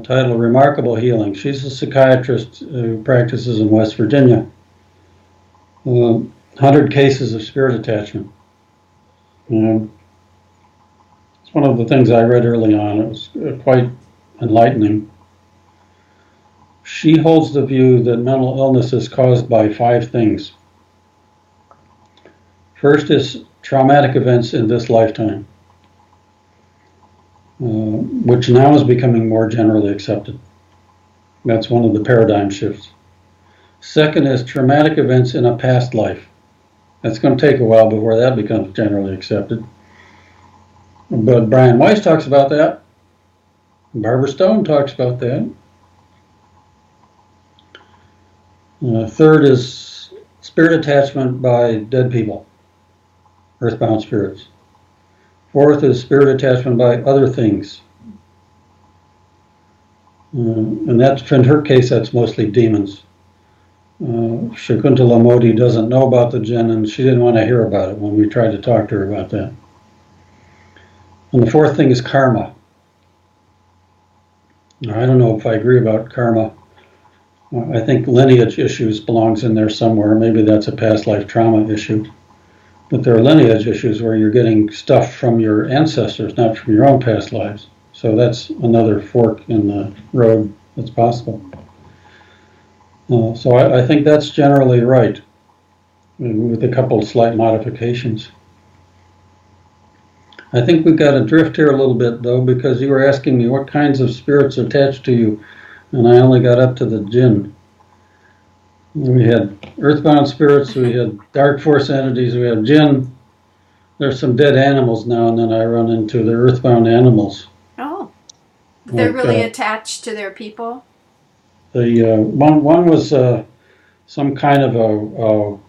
titled Remarkable Healing. She's a psychiatrist who practices in West Virginia. 100 cases of spirit attachment. It's one of the things I read early on. It was quite enlightening. She holds the view that mental illness is caused by 5 things. First is traumatic events in this lifetime, which now is becoming more generally accepted. That's one of the paradigm shifts. Second is traumatic events in a past life. That's going to take a while before that becomes generally accepted. But Brian Weiss talks about that. Barbara Stone talks about that. Third is spirit attachment by dead people. Earthbound spirits. Fourth is spirit attachment by other things. And that's, in her case, that's mostly demons. Shakuntala Modi doesn't know about the jinn, and she didn't want to hear about it when we tried to talk to her about that. And the fourth thing is karma. Now, I don't know if I agree about karma. I think lineage issues belongs in there somewhere. Maybe that's a past life trauma issue. But there are lineage issues where you're getting stuff from your ancestors, not from your own past lives. So that's another fork in the road that's possible. So I think that's generally right, with a couple of slight modifications. I think we got adrift here a little bit, though, because you were asking me what kinds of spirits attached to you, and I only got up to the jinn. We had earthbound spirits, we had dark force entities, we had jinn. There's some dead animals now and then I run into, the earthbound animals. Oh, they're like, really attached to their people? One was some kind of a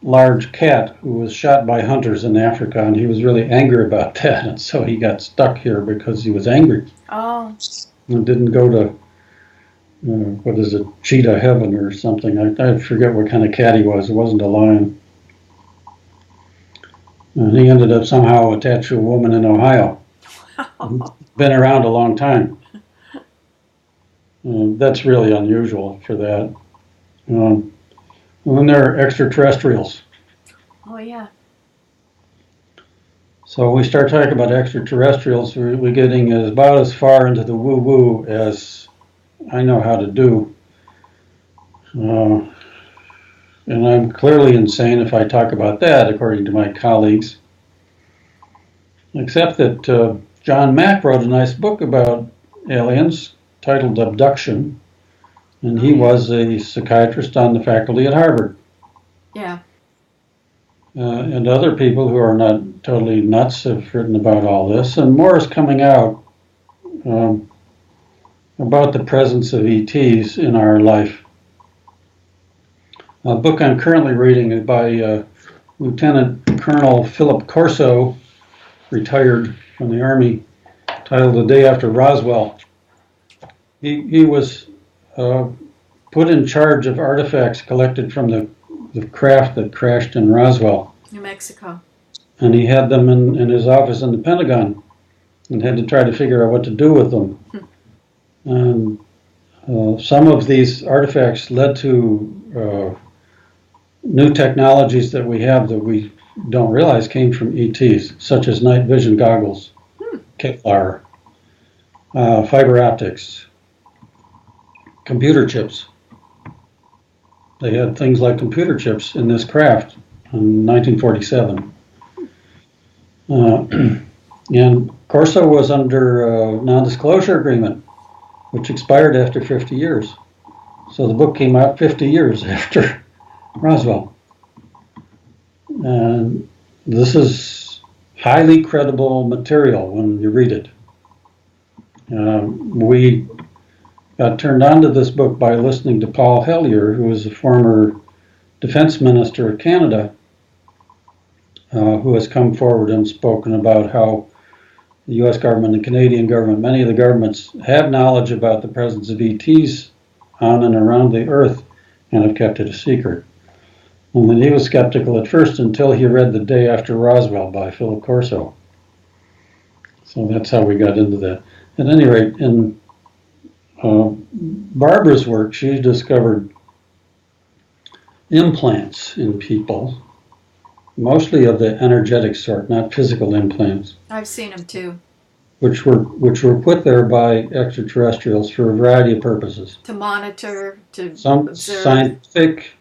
large cat who was shot by hunters in Africa, and he was really angry about that, and so he got stuck here because he was angry. Oh. And didn't go to, what is it, cheetah heaven or something. I forget what kind of cat he was. It wasn't a lion. And he ended up somehow attached to a woman in Ohio. Wow. Been around a long time. That's really unusual for that. And then there are extraterrestrials. Oh, yeah. So we start talking about extraterrestrials, we're getting about as far into the woo-woo as I know how to do. And I'm clearly insane if I talk about that, according to my colleagues. Except that John Mack wrote a nice book about aliens titled Abduction, and he was a psychiatrist on the faculty at Harvard. Yeah. And other people who are not totally nuts have written about all this, and more is coming out about the presence of ETs in our life. A book I'm currently reading is by Lieutenant Colonel Philip Corso, retired from the Army, titled The Day After Roswell. He was put in charge of artifacts collected from the craft that crashed in Roswell, New Mexico. And he had them in his office in the Pentagon and had to try to figure out what to do with them. And some of these artifacts led to new technologies that we have that we don't realize came from ETs, such as night vision goggles, Kevlar, fiber optics, computer chips. They had things like computer chips in this craft in 1947. And Corso was under a non-disclosure agreement, which expired after 50 years. So the book came out 50 years after Roswell. And this is highly credible material when you read it. We got turned on to this book by listening to Paul Hellyer, who was a former defense minister of Canada, who has come forward and spoken about how the U.S. government and Canadian government, many of the governments have knowledge about the presence of ETs on and around the Earth and have kept it a secret. And then he was skeptical at first until he read The Day After Roswell by Philip Corso. So that's how we got into that. At any rate, in Barbara's work, she discovered implants in people, mostly of the energetic sort, not physical implants. I've seen them too. Which were put there by extraterrestrials for a variety of purposes. To monitor, to some observe. Scientific,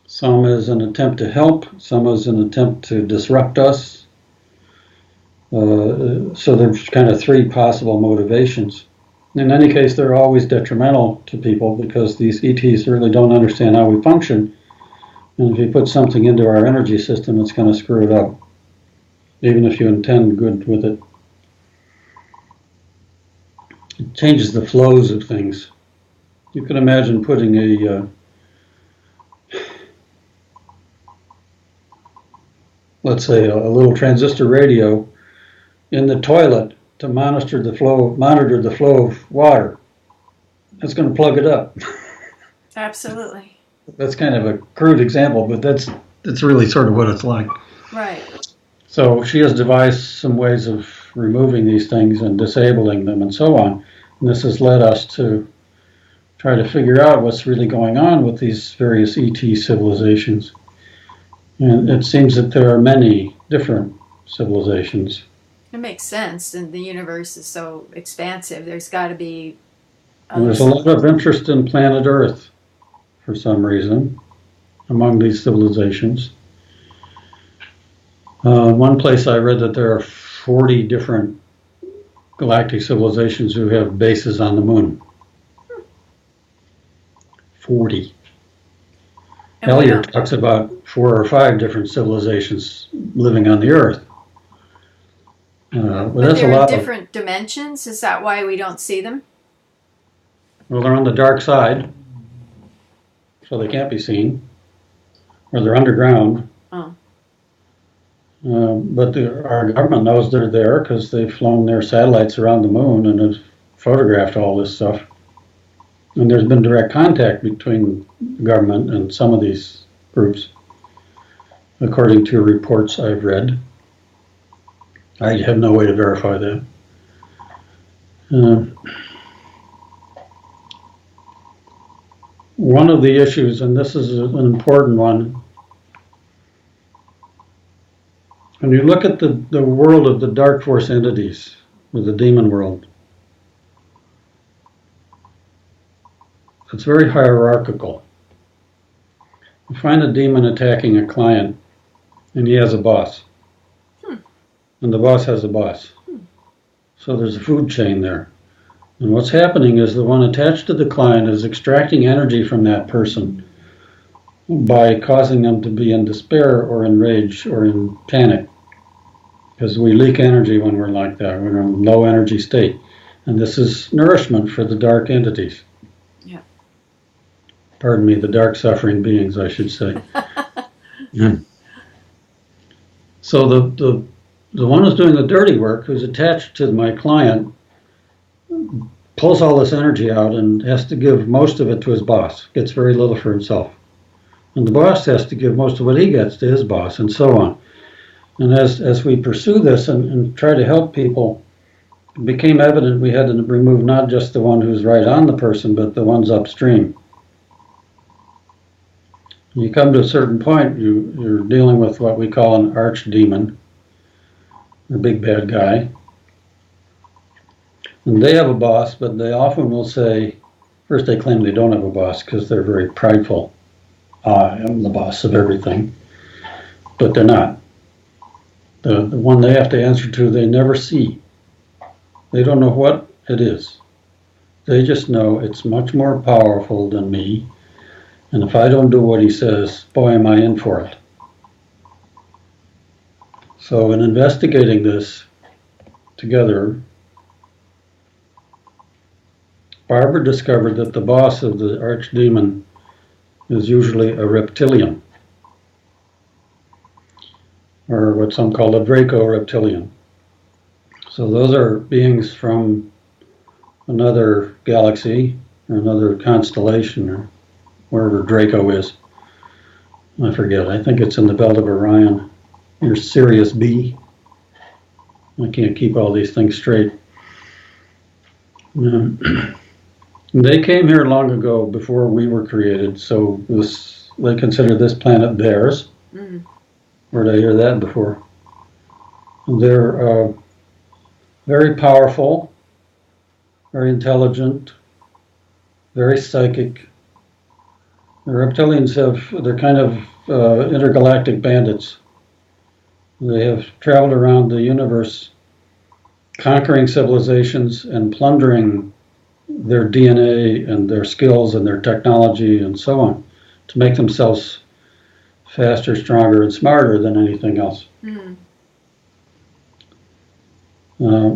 some as an attempt to help, some as an attempt to disrupt us. So there's kind of three possible motivations. In any case, they're always detrimental to people because these ETs really don't understand how we function. And if you put something into our energy system, it's going to screw it up, even if you intend good with it. It changes the flows of things. You can imagine putting let's say a little transistor radio in the toilet to monitor the flow of water. That's going to plug it up. Absolutely. That's kind of a crude example, but that's really sort of what it's like. Right. So she has devised some ways of removing these things and disabling them and so on. And this has led us to try to figure out what's really going on with these various ET civilizations. And it seems that there are many different civilizations. It makes sense, and the universe is so expansive. There's got to be. And there's a lot of interest in planet Earth for some reason among these civilizations. One place I read that there are 40 different galactic civilizations who have bases on the moon. 40. Elliot talks about 4 or 5 different civilizations living on the Earth. But they're in different dimensions? Is that why we don't see them? Well, they're on the dark side, so they can't be seen. Or they're underground. Oh. But our government knows they're there because they've flown their satellites around the moon and have photographed all this stuff. And there's been direct contact between the government and some of these groups, according to reports I've read. I have no way to verify that. One of the issues, and this is an important one, when you look at the world of the dark force entities, or the demon world, it's very hierarchical. You find a demon attacking a client, and he has a boss. And the boss has a boss. So there's a food chain there. And what's happening is the one attached to the client is extracting energy from that person by causing them to be in despair or in rage or in panic. Because we leak energy when we're like that. We're in a low energy state. And this is nourishment for the dark entities. Yeah. Pardon me, the dark suffering beings, I should say. Yeah. So the one who's doing the dirty work, who's attached to my client, pulls all this energy out and has to give most of it to his boss, gets very little for himself. And the boss has to give most of what he gets to his boss, and so on. And as we pursue this and try to help people, it became evident we had to remove not just the one who's right on the person, but the ones upstream. When you come to a certain point, you're dealing with what we call an archdemon, the big bad guy. And they have a boss, but they often will say, first they claim they don't have a boss because they're very prideful. I am the boss of everything. But they're not. The one they have to answer to, they never see. They don't know what it is. They just know it's much more powerful than me. And if I don't do what he says, boy, am I in for it. So in investigating this together, Barbara discovered that the boss of the archdemon is usually a reptilian, or what some call a Draco-reptilian. So those are beings from another galaxy, or another constellation, or wherever Draco is. I forget, I think it's in the belt of Orion. You're Sirius B. I can't keep all these things straight. They came here long ago before we were created, so they consider this planet theirs. Mm. Where did I hear that before? They're very powerful, very intelligent, very psychic. The reptilians they're kind of intergalactic bandits. They have traveled around the universe conquering civilizations and plundering their DNA and their skills and their technology and so on to make themselves faster, stronger, and smarter than anything else. Mm.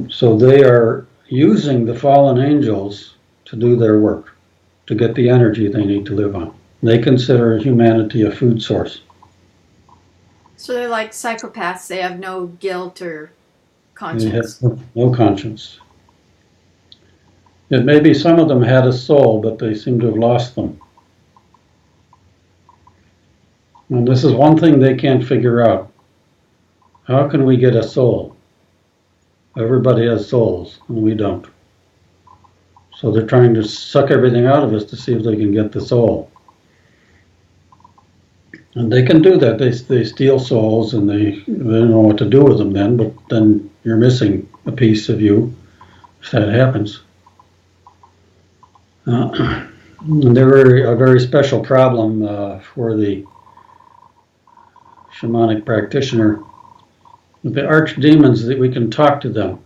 So they are using the fallen angels to do their work, to get the energy they need to live on. They consider humanity a food source. So they're like psychopaths. They have no guilt or conscience. They have no conscience. It may be some of them had a soul, but they seem to have lost them. And this is one thing they can't figure out. How can we get a soul? Everybody has souls, and we don't. So they're trying to suck everything out of us to see if they can get the soul. And they can do that. They steal souls, and they don't know what to do with them then, but then you're missing a piece of you if that happens. And they're a very special problem for the shamanic practitioner. The archdemons, that we can talk to them.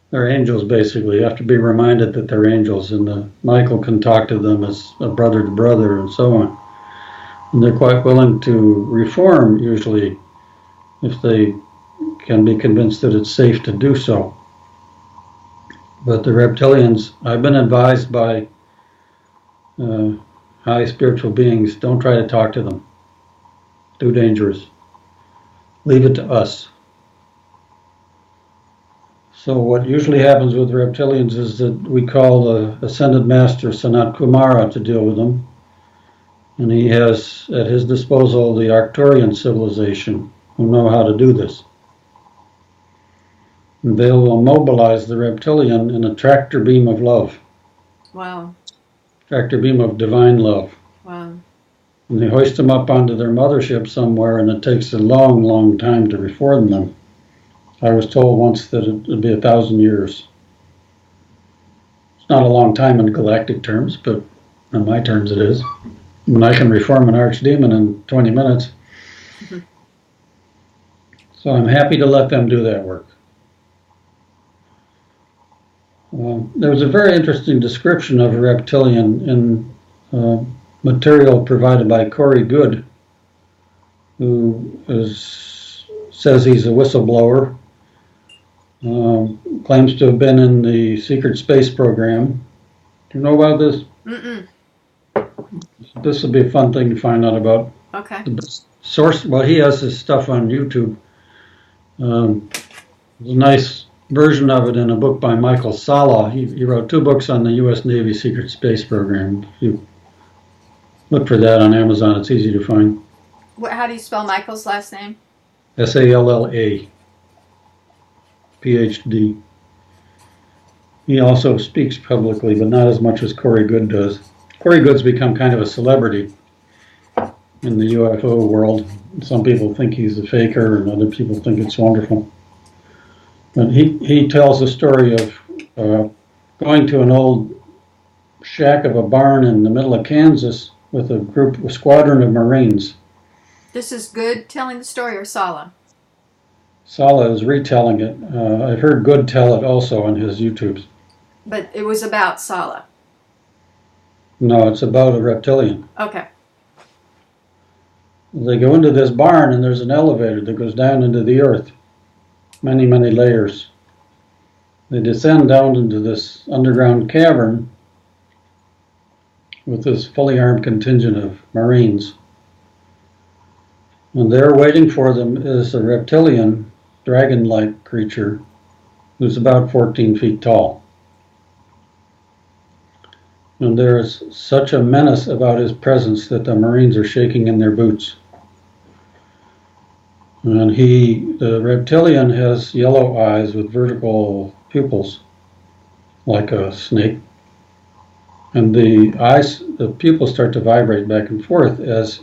They're angels, basically. You have to be reminded that they're angels, and Michael can talk to them as a brother to brother, and so on. And they're quite willing to reform, usually, if they can be convinced that it's safe to do so. But the reptilians, I've been advised by high spiritual beings, don't try to talk to them. Too dangerous. Leave it to us. So what usually happens with reptilians is that we call the Ascended Master Sanat Kumara to deal with them. And he has at his disposal the Arcturian civilization who know how to do this. And they will mobilize the reptilian in a tractor beam of love. Wow. Tractor beam of divine love. Wow. And they hoist them up onto their mothership somewhere, and it takes a long, long time to reform them. I was told once that it would be 1,000 years. It's not a long time in galactic terms, but in my terms it is. When I can reform an archdemon in 20 minutes. Mm-hmm. So I'm happy to let them do that work. There was a very interesting description of a reptilian in material provided by Corey Goode, who says he's a whistleblower, claims to have been in the secret space program. Do you know about this? Mm-mm. This will be a fun thing to find out about. Okay. The source, well, he has his stuff on YouTube. There's a nice version of it in a book by Michael Sala. He wrote 2 books on the U.S. Navy secret space program. If you look for that on Amazon, it's easy to find. How do you spell Michael's last name? Salla, PhD. He also speaks publicly, but not as much as Corey Goode does. Corey Goode's become kind of a celebrity in the UFO world. Some people think he's a faker, and other people think it's wonderful. But he tells the story of going to an old shack of a barn in the middle of Kansas with a squadron of Marines. This is Goode telling the story, or Sala? Sala is retelling it. I've heard Goode tell it also on his YouTubes. But it was about Sala. No, it's about a reptilian. Okay. They go into this barn, and there's an elevator that goes down into the earth. Many, many layers. They descend down into this underground cavern with this fully armed contingent of Marines. And there waiting for them is a reptilian, dragon-like creature who's about 14 feet tall. And there is such a menace about his presence that the Marines are shaking in their boots. And the reptilian has yellow eyes with vertical pupils, like a snake. And the pupils start to vibrate back and forth as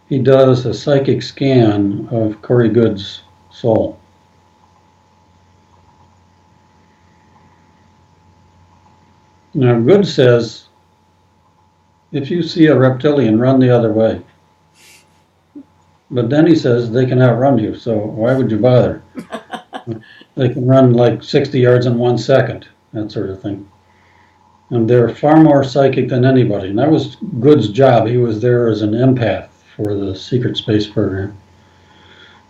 he does a psychic scan of Corey Goode's soul. Now, Goode says, if you see a reptilian, run the other way. But then he says they can outrun you, so why would you bother? They can run like 60 yards in 1 second, that sort of thing. And they're far more psychic than anybody. And that was Goode's job. He was there as an empath for the secret space program.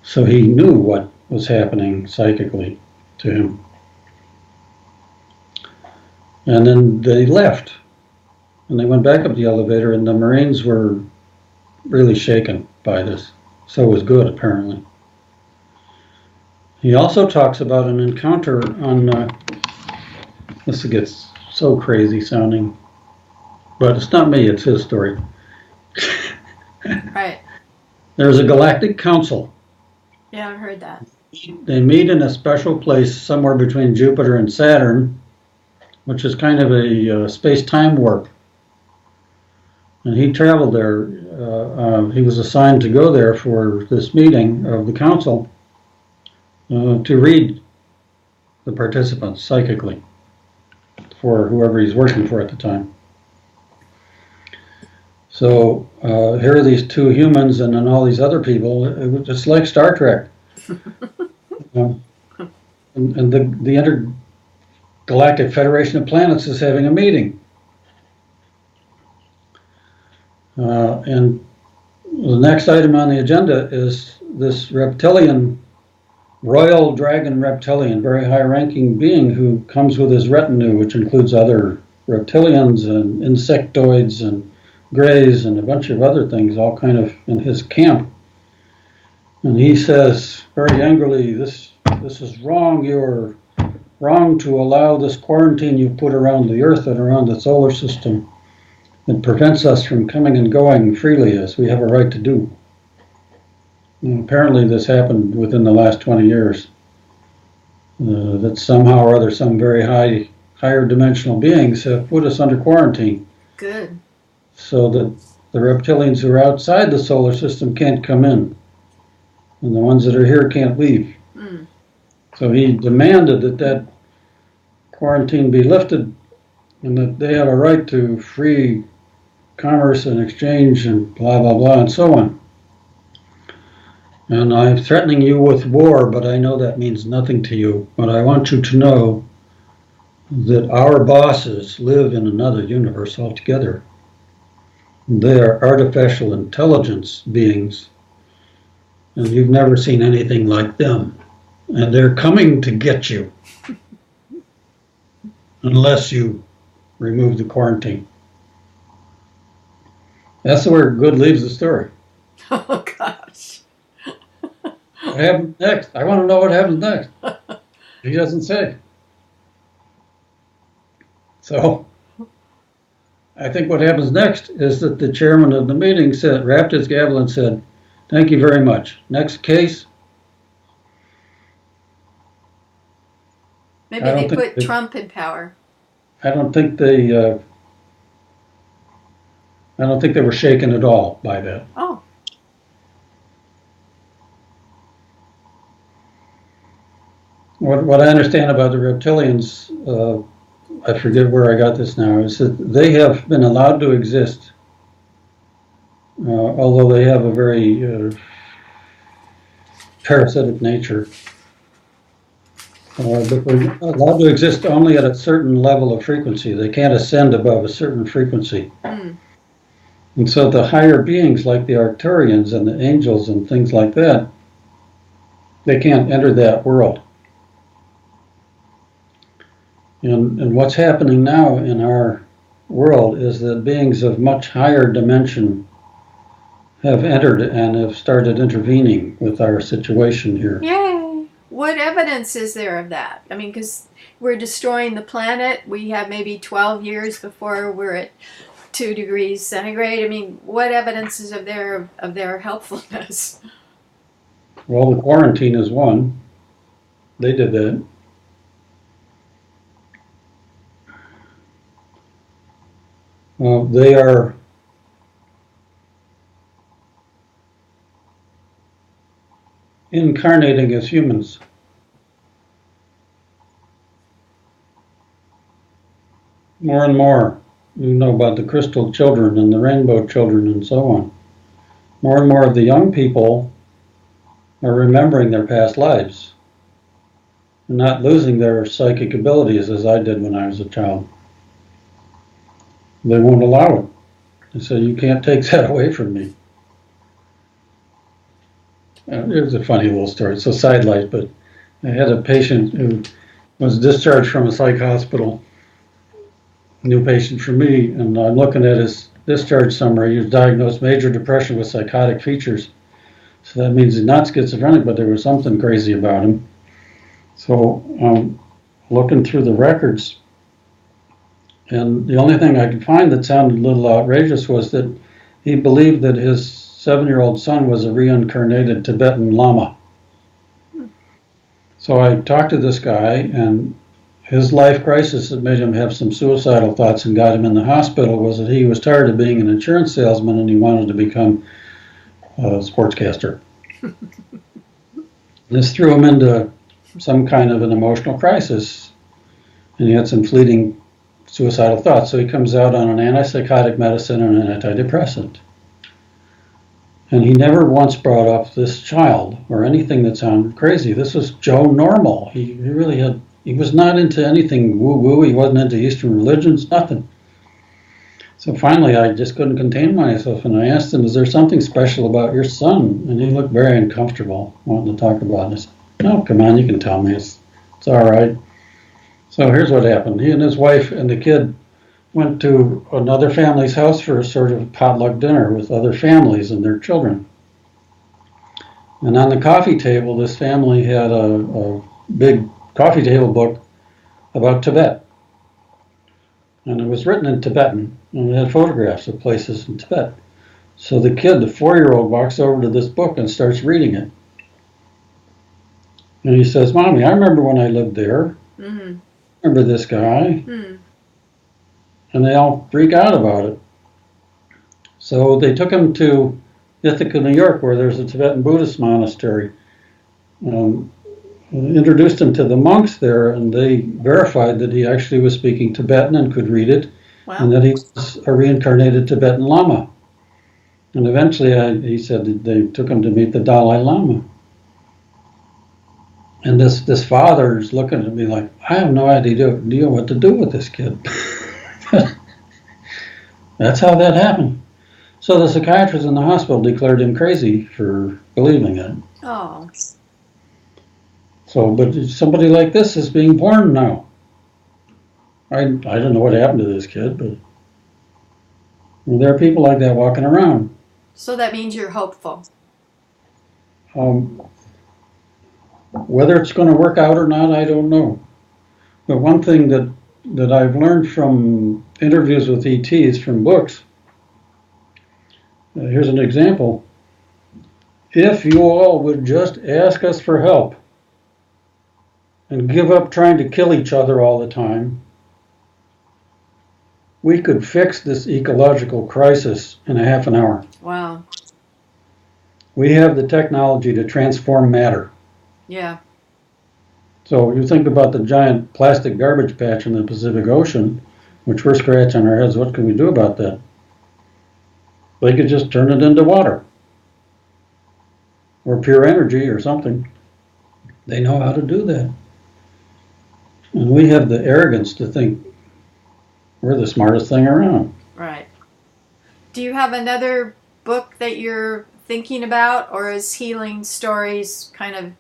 So he knew what was happening psychically to him. And then they left. And they went back up the elevator, and the Marines were really shaken by this. So was Goode, apparently. He also talks about an encounter on, this gets so crazy sounding, but it's not me, it's his story. Right. There's a galactic council. Yeah, I've heard that. They meet in a special place somewhere between Jupiter and Saturn, which is kind of a space-time warp. And he traveled there. He was assigned to go there for this meeting of the council to read the participants psychically for whoever he's working for at the time. So here are these two humans and then all these other people. It's like Star Trek. And the Intergalactic Federation of Planets is having a meeting. And the next item on the agenda is this reptilian, royal dragon reptilian, very high-ranking being who comes with his retinue, which includes other reptilians and insectoids and greys and a bunch of other things, all kind of in his camp. And he says very angrily, this is wrong. You're wrong to allow this quarantine you put around the Earth and around the solar system. It prevents us from coming and going freely as we have a right to do. And apparently this happened within the last 20 years. That somehow or other some very higher dimensional beings have put us under quarantine. Good. So that the reptilians who are outside the solar system can't come in. And the ones that are here can't leave. Mm. So he demanded that quarantine be lifted and that they have a right to free commerce and exchange and blah, blah, blah, and so on. And I'm threatening you with war, but I know that means nothing to you. But I want you to know that our bosses live in another universe altogether. They are artificial intelligence beings, and you've never seen anything like them. And they're coming to get you unless you remove the quarantine. That's where Good leaves the story. Oh, gosh. What happens next? I want to know what happens next. He doesn't say. So I think what happens next is that the chairman of the meeting rapped his gavel and said, "Thank you very much. Next case." Maybe they put Trump in power. I don't think they were shaken at all by that. Oh. What I understand about the reptilians, I forget where I got this now, is that they have been allowed to exist, although they have a very parasitic nature. But they're allowed to exist only at a certain level of frequency. They can't ascend above a certain frequency. Mm. And so the higher beings like the Arcturians and the angels and things like that, they can't enter that world. And what's happening now in our world is that beings of much higher dimension have entered and have started intervening with our situation here. Yay! What evidence is there of that? I mean, because we're destroying the planet. We have maybe 12 years before we're at 2 degrees centigrade. I mean, what evidence is of their helpfulness? Well, the quarantine is one. They did that. They are incarnating as humans. More and more, you know about the crystal children and the rainbow children and so on. More and more of the young people are remembering their past lives and not losing their psychic abilities as I did when I was a child. They won't allow it. They say, you can't take that away from me. It was a funny little story. It's a sidelight, but I had a patient who was discharged from a psych hospital, new patient for me, and I'm looking at his discharge summary. He was diagnosed major depression with psychotic features. So that means he's not schizophrenic, but there was something crazy about him. So looking through the records, and the only thing I could find that sounded a little outrageous was that he believed that his 7-year-old son was a reincarnated Tibetan Lama. So I talked to this guy, and his life crisis that made him have some suicidal thoughts and got him in the hospital was that he was tired of being an insurance salesman and he wanted to become a sportscaster. This threw him into some kind of an emotional crisis, and he had some fleeting suicidal thoughts. So he comes out on an antipsychotic medicine and an antidepressant. And he never once brought up this child or anything that sounded crazy. This was Joe Normal. He was not into anything woo-woo. He wasn't into Eastern religions, nothing. So finally, I just couldn't contain myself, and I asked him, is there something special about your son? And he looked very uncomfortable, wanting to talk about it. I said, no, come on, you can tell me. It's all right. So here's what happened. He and his wife and the kid went to another family's house for a sort of potluck dinner with other families and their children. And on the coffee table, this family had a big coffee table book about Tibet. And it was written in Tibetan, and it had photographs of places in Tibet. So the kid, the 4-year-old, walks over to this book and starts reading it. And he says, Mommy, I remember when I lived there. Mm-hmm. Remember this guy? Mm. And they all freak out about it. So they took him to Ithaca, New York, where there's a Tibetan Buddhist monastery. Introduced him to the monks there, and they verified that he actually was speaking Tibetan and could read it, wow. And that he was a reincarnated Tibetan Lama. And eventually, he said that they took him to meet the Dalai Lama. And this father is looking at me like, I have no idea what to do with this kid. That's how that happened. So the psychiatrist in the hospital declared him crazy for believing it. Oh. So, but somebody like this is being born now. I don't know what happened to this kid, but there are people like that walking around. So that means you're hopeful. Whether it's going to work out or not, I don't know. But one thing that I've learned from interviews with ETs from books, here's an example. If you all would just ask us for help and give up trying to kill each other all the time, we could fix this ecological crisis in a half an hour. Wow. We have the technology to transform matter. Yeah. So you think about the giant plastic garbage patch in the Pacific Ocean, which we're scratching our heads, what can we do about that? They could just turn it into water or pure energy or something. They know how to do that. And we have the arrogance to think we're the smartest thing around. Right. Do you have another book that you're thinking about, or is Healing Stories kind of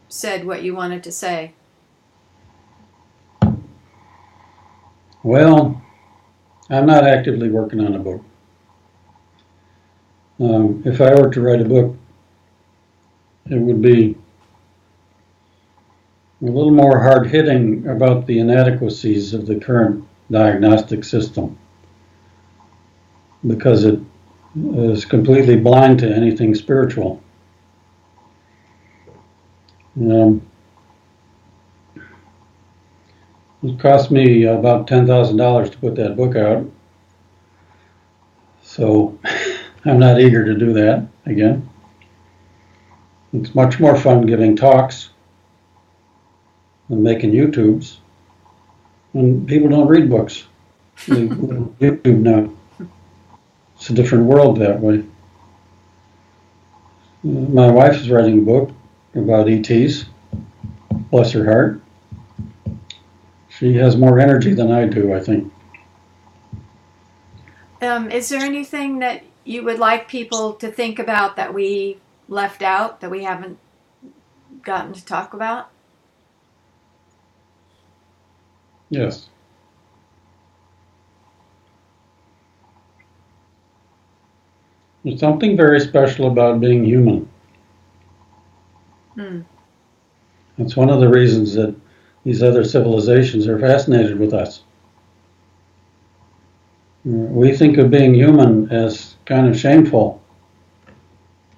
said what you wanted to say? Well, I'm not actively working on a book. If I were to write a book, it would be a little more hard-hitting about the inadequacies of the current diagnostic system, because it is completely blind to anything spiritual. It cost me about $10,000 to put that book out, so I'm not eager to do that again. It's much more fun giving talks than making YouTubes. And people don't read books. They YouTube now. It's a different world that way. My wife is writing a book about ETs. Bless her heart. She has more energy than I do, I think. Is there anything that you would like people to think about that we left out, that we haven't gotten to talk about? Yes. There's something very special about being human. That's one of the reasons that these other civilizations are fascinated with us. We think of being human as kind of shameful.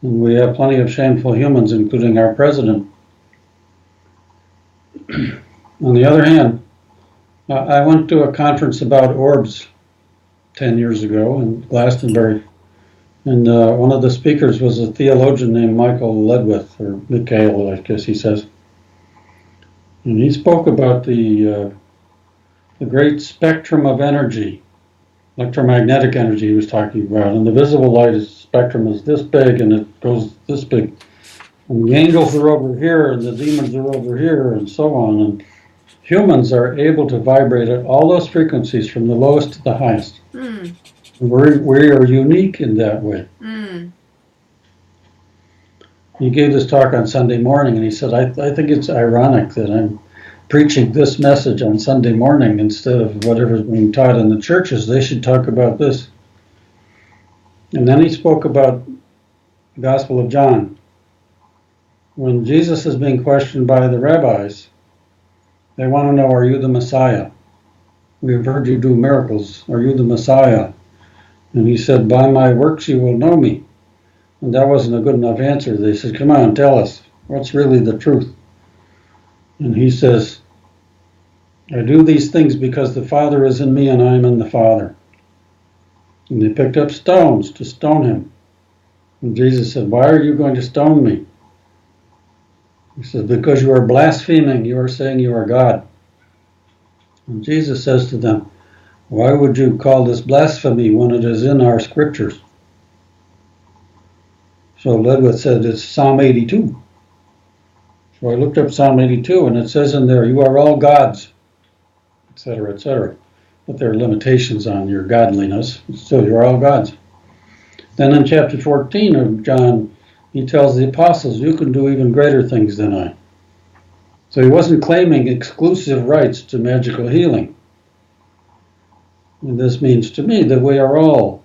And we have plenty of shameful humans, including our president. On the other hand, I went to a conference about orbs 10 years ago in Glastonbury, and one of the speakers was a theologian named Michael Ledwith, or Mikhail, I guess he says. And he spoke about the great spectrum of energy, electromagnetic energy he was talking about. And the visible light spectrum is this big, and it goes this big. And the angels are over here, and the demons are over here, and so on. And humans are able to vibrate at all those frequencies from the lowest to the highest. Mm. We are unique in that way. Mm. He gave this talk on Sunday morning, and he said, I think it's ironic that I'm preaching this message on Sunday morning instead of whatever's being taught in the churches. They should talk about this. And then he spoke about the Gospel of John. When Jesus is being questioned by the rabbis, they want to know, are you the Messiah? We have heard you do miracles. Are you the Messiah? And he said, by my works you will know me. And that wasn't a good enough answer. They said, come on, tell us, what's really the truth? And he says, I do these things because the Father is in me and I am in the Father. And they picked up stones to stone him. And Jesus said, why are you going to stone me? He said, because you are blaspheming, you are saying you are God. And Jesus says to them, why would you call this blasphemy when it is in our scriptures? So Ledwith said, it's Psalm 82. So I looked up Psalm 82, and it says in there, you are all gods, etc., etc. But there are limitations on your godliness. Still, you're all gods. Then in chapter 14 of John, he tells the apostles, you can do even greater things than I. So he wasn't claiming exclusive rights to magical healing. And this means to me that we are all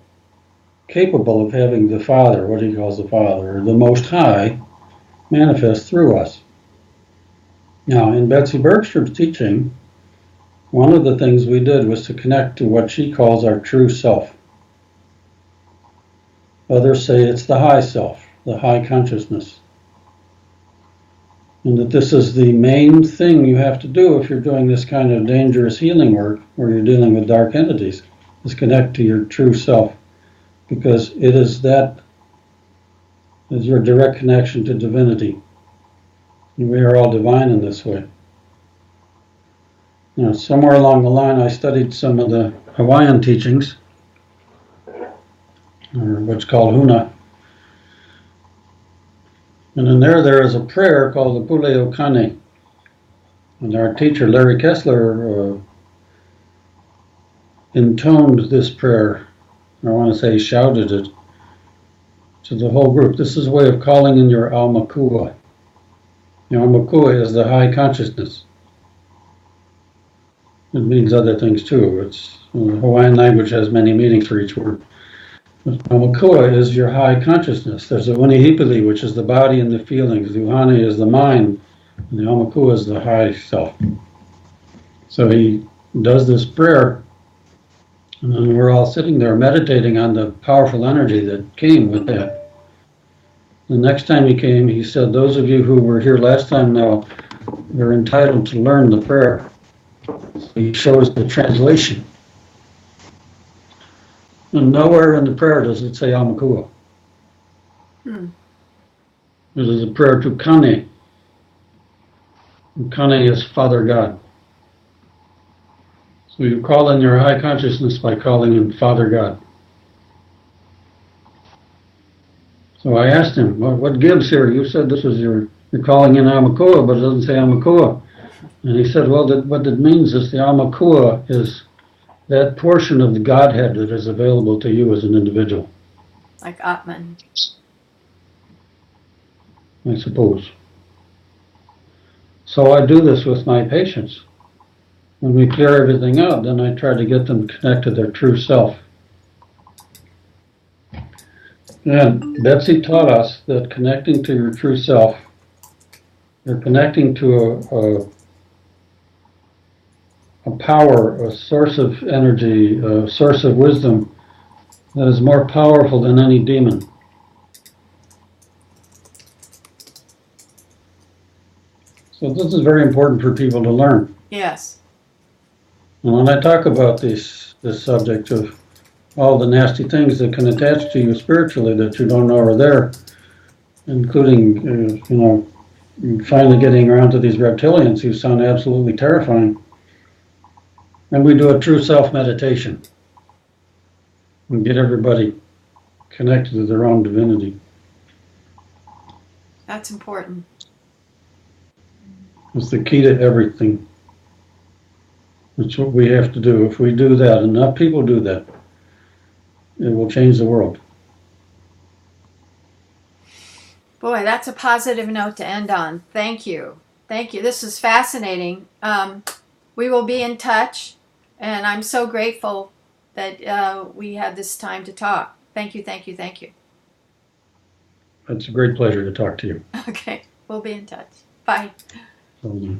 capable of having the Father, what he calls the Father, or the Most High, manifest through us. Now, in Betsy Bergstrom's teaching, one of the things we did was to connect to what she calls our true self. Others say it's the high self, the high consciousness. And that this is the main thing you have to do if you're doing this kind of dangerous healing work where you're dealing with dark entities, is connect to your true self. Because it is that is your direct connection to divinity. And we are all divine in this way. Now, somewhere along the line, I studied some of the Hawaiian teachings, or what's called Huna. And in there is a prayer called the Pule Okane. And our teacher, Larry Kessler, intoned this prayer. I want to say shouted it to the whole group. This is a way of calling in your Aumakua. Your Aumakua is the high consciousness. It means other things too. It's the Hawaiian language has many meanings for each word. Aumakua is your high consciousness. There's a Unihipili, which is the body and the feelings. The Uhane is the mind, and the Aumakua is the high self. So he does this prayer, and then we're all sitting there meditating on the powerful energy that came with that. The next time he came, he said, those of you who were here last time now, you're entitled to learn the prayer. So he shows the translation. And nowhere in the prayer does it say Aumakua. It is a prayer to Kane. And Kane is Father God. So you call in your high consciousness by calling in Father God. So I asked him, what gives here? You said this was you're calling in Aumakua, but it doesn't say Aumakua. And he said, well, what it means is the Aumakua is that portion of the Godhead that is available to you as an individual. Like Atman. I suppose. So I do this with my patients. When we clear everything out, then I try to get them to connect to their true self. And Betsy taught us that connecting to your true self, you're connecting to a power, a source of energy, a source of wisdom that is more powerful than any demon. So this is very important for people to learn. Yes. And when I talk about this subject of all the nasty things that can attach to you spiritually that you don't know are there, including, finally getting around to these reptilians who sound absolutely terrifying. And we do a true self-meditation and get everybody connected to their own divinity. That's important. It's the key to everything. It's what we have to do. If we do that, enough people do that, it will change the world. Boy, that's a positive note to end on. Thank you. Thank you. This is fascinating. We will be in touch, and I'm so grateful that we had this time to talk. Thank you, thank you, thank you. It's a great pleasure to talk to you. Okay, we'll be in touch. Bye. So,